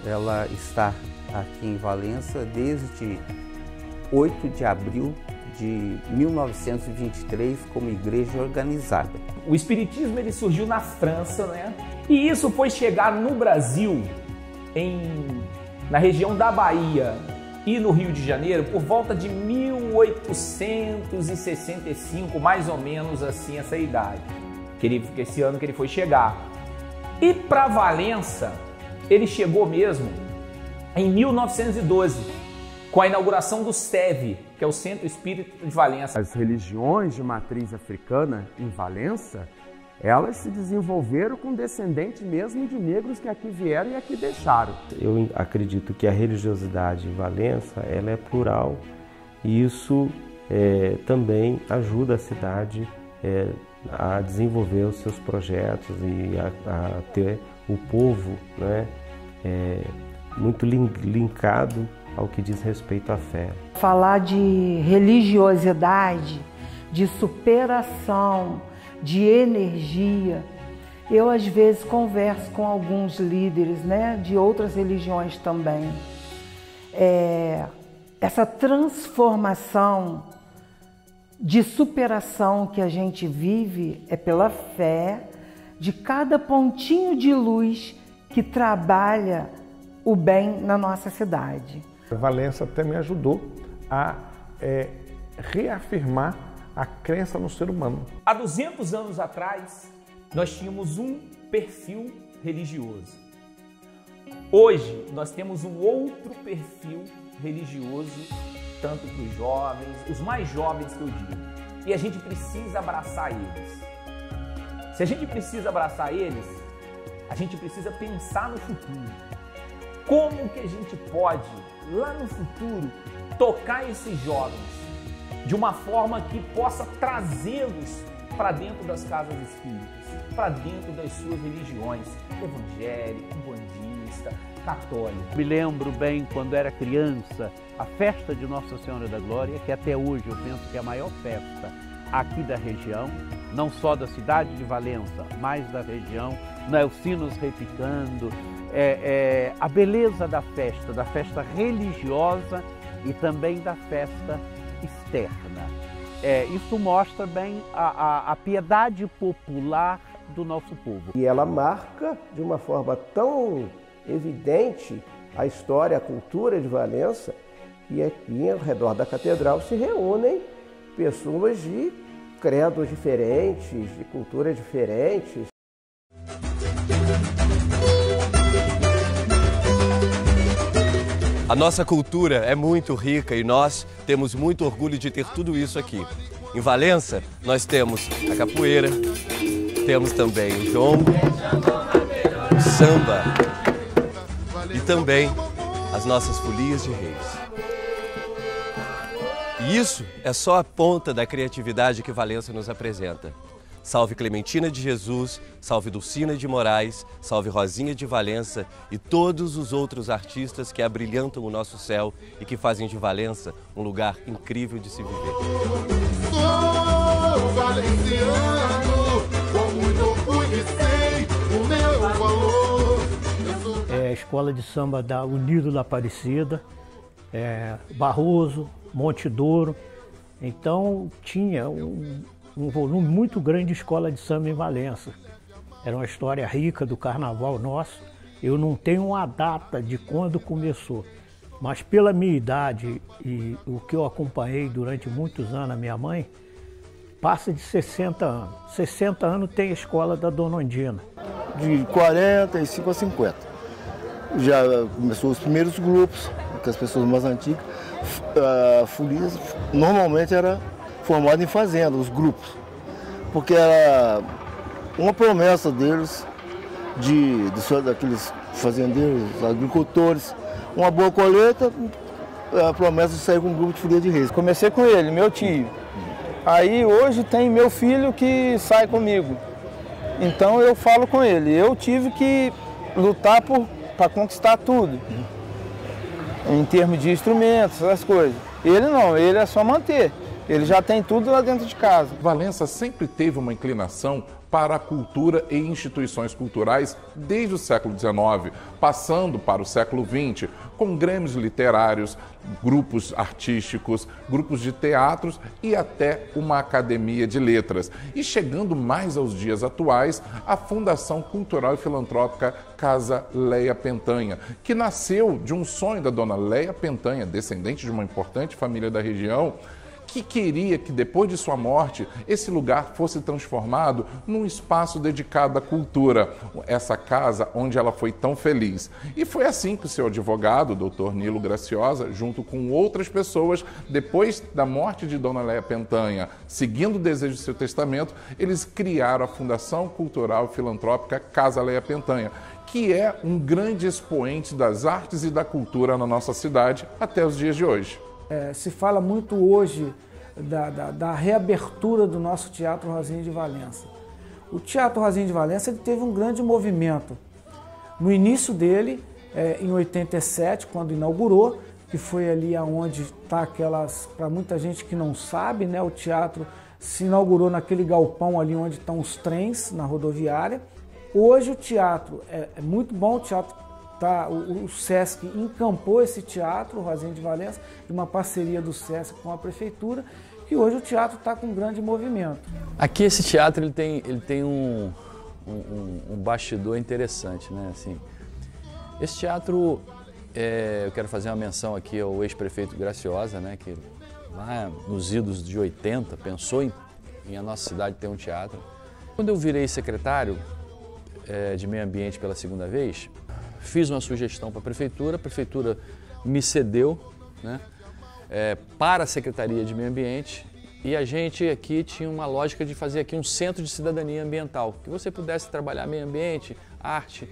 ela está aqui em Valença desde 8 de abril de 1923 como igreja organizada.
O espiritismo ele surgiu na França, E isso foi chegar no Brasil, na região da Bahia e no Rio de Janeiro, por volta de 1865, mais ou menos assim, essa idade. Esse ano que ele foi chegar. E para Valença, ele chegou mesmo em 1912, com a inauguração do SEV, que é o Centro Espírita de Valença.
As religiões de matriz africana em Valença, elas se desenvolveram com descendentes mesmo de negros que aqui vieram e aqui deixaram.
Eu acredito que a religiosidade em Valença ela é plural e isso também ajuda a cidade a desenvolver os seus projetos e a ter o povo muito linkado ao que diz respeito à fé.
Falar de religiosidade, de superação, de energia. Eu às vezes converso com alguns líderes, de outras religiões também. Essa transformação de superação que a gente vive é pela fé de cada pontinho de luz que trabalha o bem na nossa cidade.
Valença até me ajudou a reafirmar a crença no ser humano.
Há 200 anos atrás, nós tínhamos um perfil religioso. Hoje, nós temos um outro perfil religioso, tanto para os jovens, os mais jovens que eu digo. E a gente precisa abraçar eles. Se a gente precisa abraçar eles, a gente precisa pensar no futuro. Como que a gente pode, lá no futuro, tocar esses jovens de uma forma que possa trazê-los para dentro das casas espíritas, para dentro das suas religiões, evangélica, umbandista, católica.
Me lembro bem, quando era criança, a festa de Nossa Senhora da Glória, que até hoje eu penso que é a maior festa aqui da região, não só da cidade de Valença, mas da região, os sinos repicando, a beleza da festa religiosa e também da festa externa. Isso mostra bem a piedade popular do nosso povo.
E ela marca de uma forma tão evidente a história, a cultura de Valença, e aqui ao redor da catedral se reúnem pessoas de credos diferentes, de culturas diferentes.
A nossa cultura é muito rica e nós temos muito orgulho de ter tudo isso aqui. Em Valença, nós temos a capoeira, temos também o jongo, o samba, e também as nossas folias de reis. E isso é só a ponta da criatividade que Valença nos apresenta. Salve Clementina de Jesus, salve Dulcina de Moraes, salve Rosinha de Valença e todos os outros artistas que abrilhantam o nosso céu e que fazem de Valença um lugar incrível de se viver.
Sou valenciano, com muito orgulho sei o meu valor.
É a escola de samba da Unido da Aparecida, Barroso, Monte Douro. Então tinha um volume muito grande de escola de samba em Valença. Era uma história rica do carnaval nosso. Eu não tenho uma data de quando começou, mas pela minha idade e o que eu acompanhei durante muitos anos a minha mãe, passa de 60 anos. 60 anos tem a escola da Dona Ondina.
De 45 a 50. Já começou os primeiros grupos, com as pessoas mais antigas. A folia normalmente era formada em fazenda, os grupos, porque era uma promessa deles, daqueles fazendeiros, agricultores, uma boa colheita, a promessa de sair com um grupo de folia de reis.
Comecei com ele, meu tio. Aí hoje tem meu filho que sai comigo. Então eu falo com ele, eu tive que lutar para conquistar tudo, em termos de instrumentos, essas coisas. Ele não, ele é só manter. Ele já tem tudo lá dentro de casa.
Valença sempre teve uma inclinação para a cultura e instituições culturais desde o século XIX, passando para o século XX, com grêmios literários, grupos artísticos, grupos de teatros e até uma academia de letras. E chegando mais aos dias atuais, a Fundação Cultural e Filantrópica Casa Leia Pentanha, que nasceu de um sonho da dona Leia Pentanha, descendente de uma importante família da região, que queria que depois de sua morte esse lugar fosse transformado num espaço dedicado à cultura, essa casa onde ela foi tão feliz. E foi assim que o seu advogado, o Dr. Nilo Graciosa, junto com outras pessoas, depois da morte de Dona Leia Pentanha, seguindo o desejo do seu testamento, eles criaram a Fundação Cultural e Filantrópica Casa Leia Pentanha, que é um grande expoente das artes e da cultura na nossa cidade até os dias de hoje.
Se fala muito hoje da reabertura do nosso Teatro Rosinha de Valença. O Teatro Rosinha de Valença ele teve um grande movimento. No início dele, em 87, quando inaugurou, que foi ali onde está aquelas, para muita gente que não sabe, né, o teatro se inaugurou naquele galpão ali onde estão os trens, na rodoviária. Hoje o teatro é muito bom, o teatro o Sesc encampou esse teatro, o Rosinha de Valença, de uma parceria do Sesc com a prefeitura, e hoje o teatro está com um grande movimento.
Aqui esse teatro ele tem um bastidor interessante, né? Assim, esse teatro, eu quero fazer uma menção aqui ao ex-prefeito Graciosa, né? Que lá nos idos de 80 pensou em a nossa cidade ter um teatro. Quando eu virei secretário de Meio Ambiente pela segunda vez, fiz uma sugestão para a prefeitura me cedeu, né, para a Secretaria de Meio Ambiente, e a gente aqui tinha uma lógica de fazer aqui um centro de cidadania ambiental, que você pudesse trabalhar meio ambiente, arte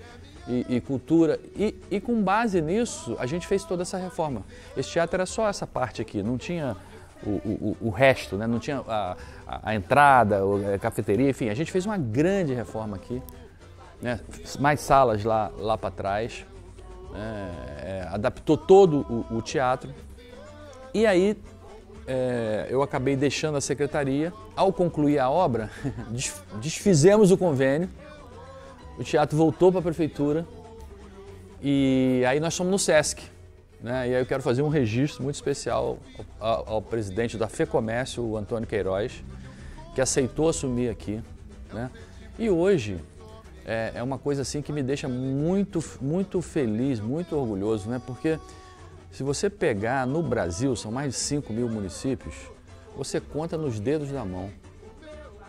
e cultura, e com base nisso a gente fez toda essa reforma. Esse teatro era só essa parte aqui, não tinha o resto, né, não tinha a entrada, a cafeteria, enfim, a gente fez uma grande reforma aqui. Né, mais salas lá para trás, adaptou todo o teatro, e aí eu acabei deixando a secretaria. Ao concluir a obra, desfizemos o convênio, o teatro voltou para a prefeitura, e aí nós fomos no Sesc, né, e aí eu quero fazer um registro muito especial ao presidente da FEComércio, o Antônio Queiroz, que aceitou assumir aqui, né, e hoje é uma coisa assim que me deixa muito, muito feliz, muito orgulhoso, né? Porque se você pegar no Brasil, são mais de 5 mil municípios, você conta nos dedos da mão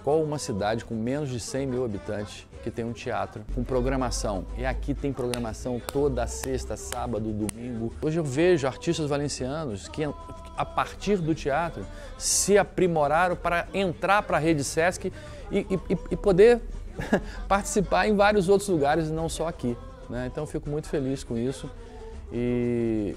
qual uma cidade com menos de 100 mil habitantes que tem um teatro com programação. E aqui tem programação toda sexta, sábado, domingo. Hoje eu vejo artistas valencianos que, a partir do teatro, se aprimoraram para entrar para a rede Sesc e poder participar em vários outros lugares, não só aqui, né? Então eu fico muito feliz com isso e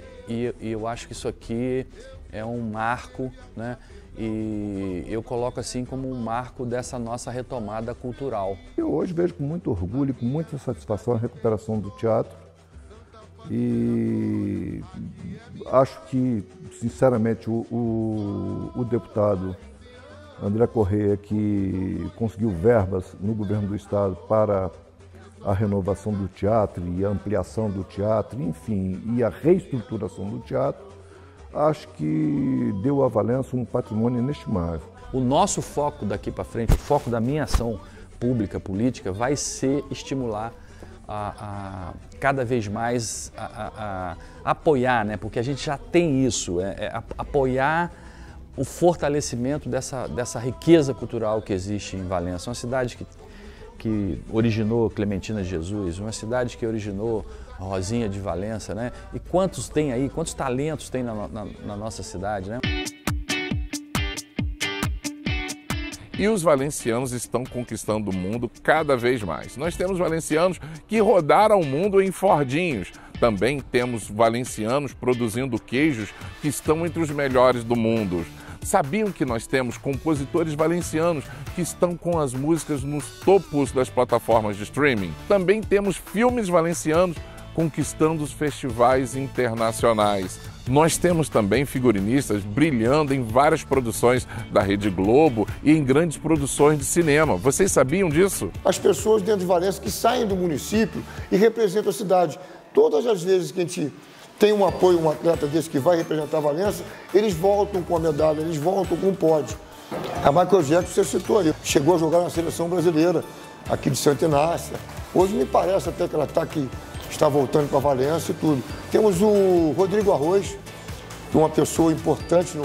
eu acho que isso aqui é um marco, né? E eu coloco assim como um marco dessa nossa retomada cultural.
Eu hoje vejo com muito orgulho e com muita satisfação a recuperação do teatro e acho que, sinceramente, o deputado André Correia, que conseguiu verbas no governo do estado para a renovação do teatro e a ampliação do teatro, enfim, e a reestruturação do teatro, acho que deu à Valença um patrimônio inestimável.
O nosso foco daqui para frente, o foco da minha ação pública, política, vai ser estimular a cada vez mais a apoiar, né? Porque a gente já tem isso, apoiar o fortalecimento dessa riqueza cultural que existe em Valença. Uma cidade que originou Clementina de Jesus, uma cidade que originou Rosinha de Valença, né? E quantos tem aí, quantos talentos tem na nossa cidade, né?
E os valencianos estão conquistando o mundo cada vez mais. Nós temos valencianos que rodaram o mundo em Fordinhos. Também temos valencianos produzindo queijos que estão entre os melhores do mundo. Sabiam que nós temos compositores valencianos que estão com as músicas nos topos das plataformas de streaming? Também temos filmes valencianos conquistando os festivais internacionais. Nós temos também figurinistas brilhando em várias produções da Rede Globo e em grandes produções de cinema. Vocês sabiam disso?
As pessoas dentro de Valença que saem do município e representam a cidade. Todas as vezes que a gente tem um apoio, um atleta desse que vai representar Valença, eles voltam com a medalha, eles voltam com o pódio. A Michael Jackson, você citou aí, chegou a jogar na seleção brasileira, aqui de Santa Inácia. Hoje me parece até que ela está voltando para Valença e tudo. Temos o Rodrigo Arroz, que é uma pessoa importante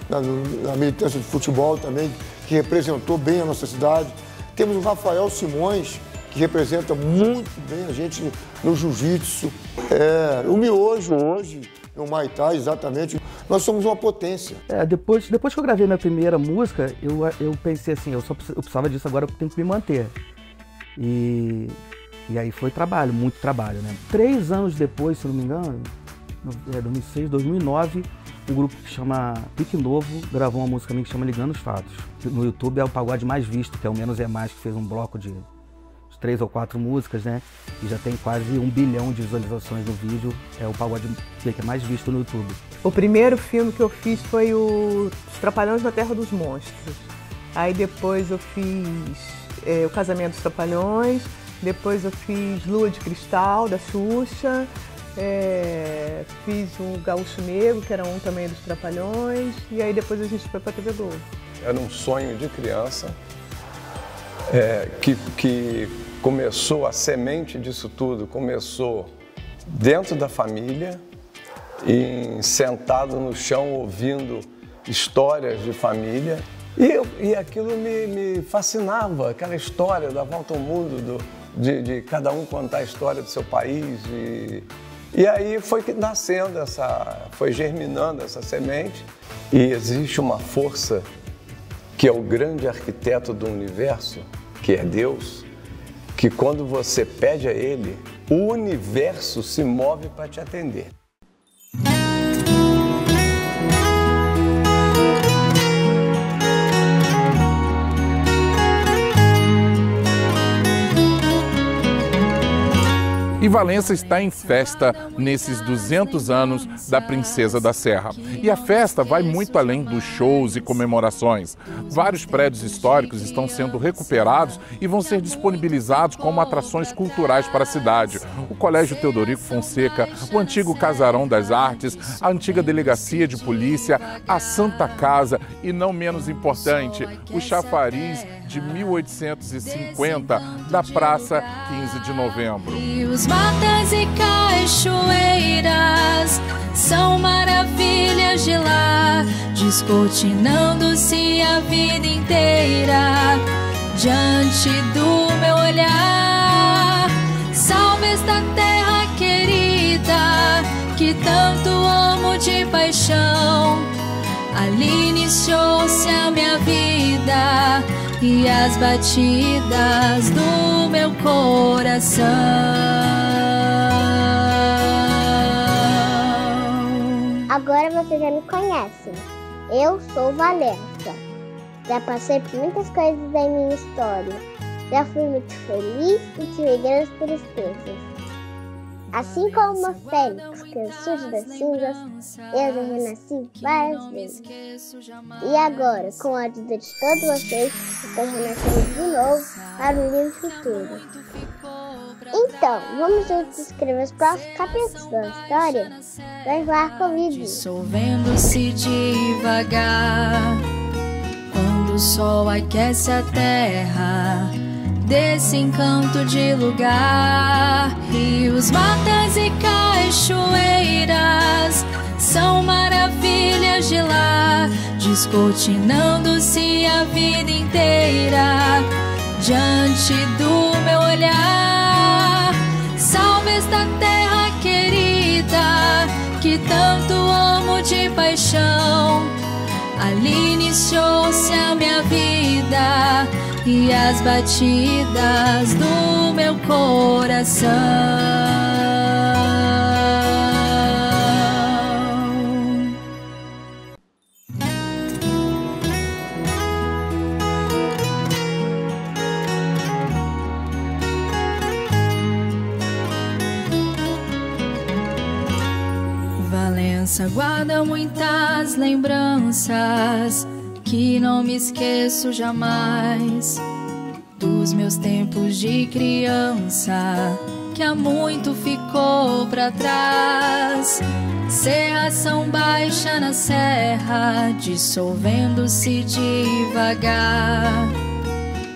na militância de futebol também, que representou bem a nossa cidade. Temos o Rafael Simões, que representa muito bem a gente no jiu-jitsu. O miojo hoje, no Muay Thai, exatamente. Nós somos uma potência.
Depois que eu gravei minha primeira música, eu pensei assim, eu precisava disso, agora eu tenho que me manter. E aí foi trabalho, muito trabalho, né? 3 anos depois, se não me engano, 2006, 2009, um grupo que chama Pique Novo gravou uma música minha que chama Ligando os Fatos. No YouTube é o pagode mais visto, que é o Menos é Mais, que fez um bloco de 3 ou 4 músicas, né? E já tem quase 1 bilhão de visualizações no vídeo. É o pagode que é mais visto no YouTube.
O primeiro filme que eu fiz foi Os Trapalhões na Terra dos Monstros. Aí depois eu fiz O Casamento dos Trapalhões. Depois eu fiz Lua de Cristal, da Xuxa. Fiz o Gaúcho Negro, que era um também dos Trapalhões. E aí depois a gente foi pra TV Globo.
Era um sonho de criança que começou, a semente disso tudo começou dentro da família, sentado no chão ouvindo histórias de família. E aquilo me fascinava, aquela história da volta ao mundo, de cada um contar a história do seu país. E aí foi nascendo, foi germinando essa semente. E existe uma força que é o grande arquiteto do universo, que é Deus, que quando você pede a Ele, o universo se move para te atender.
E Valença está em festa nesses 200 anos da Princesa da Serra. E a festa vai muito além dos shows e comemorações. Vários prédios históricos estão sendo recuperados e vão ser disponibilizados como atrações culturais para a cidade. O Colégio Teodorico Fonseca, o antigo Casarão das Artes, a antiga Delegacia de Polícia, a Santa Casa e, não menos importante, o chafariz de 1850 da Praça 15 de Novembro.
E os matas e cachoeiras são maravilhas de lá, descortinando-se a vida inteira diante do meu olhar. Salve esta terra querida que tanto amo de paixão. Ali iniciou-se a minha vida e as batidas do meu coração.
Agora vocês já me conhecem. Eu sou Valença. Já passei por muitas coisas em minha história. Já fui muito feliz e tive grandes tristezas. Assim como uma fênix que surge das cinzas, eu já renasci várias vezes. E agora, com a ajuda de todos vocês, estou renascendo de novo para um lindo futuro. Então, vamos juntos escrever os próximos capítulos da história? Vem lá comigo.
Dissolvendo-se devagar, quando o sol aquece a terra, desse encanto de lugar. Rios, matas e cachoeiras são maravilhas de lá, descortinando-se a vida inteira diante do meu olhar. Salve esta terra querida que tanto amo de paixão. Ali iniciou-se a minha vida e as batidas do meu coração. Valença guarda muitas lembranças que não me esqueço jamais, dos meus tempos de criança que há muito ficou pra trás. Serração baixa na serra, dissolvendo-se devagar,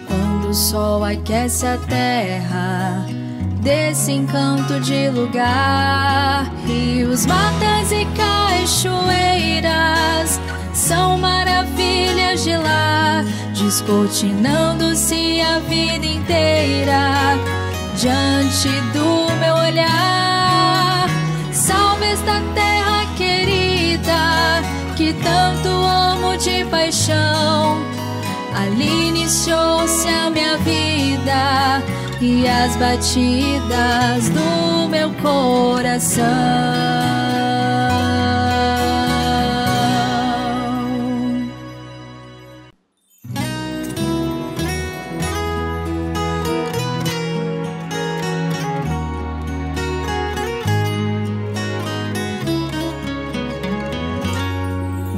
quando o sol aquece a terra, desse encanto de lugar. Rios, matas e cachoeiras são maravilhas de lá, descortinando-se a vida inteira diante do meu olhar. Salve esta terra querida que tanto amo de paixão. Ali iniciou-se a minha vida e as batidas do meu coração.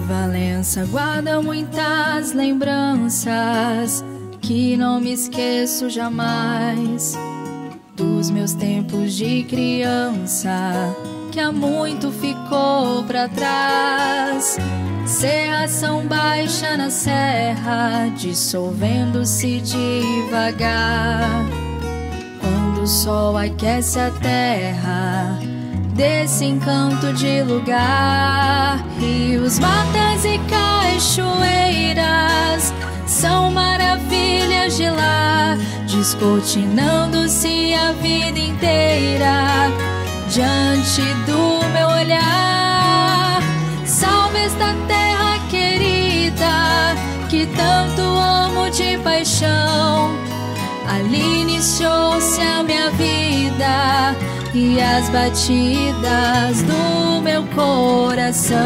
Valença guarda muitas lembranças que não me esqueço jamais, dos meus tempos de criança que há muito ficou pra trás. Serração baixa na serra, dissolvendo-se devagar, quando o sol aquece a terra, desse encanto de lugar. Rios, matas e cachoeiras são maravilhas de lá, descortinando-se a vida inteira diante do meu olhar. Salve esta terra querida que tanto amo de paixão. Ali iniciou-se a minha vida e as batidas do meu coração.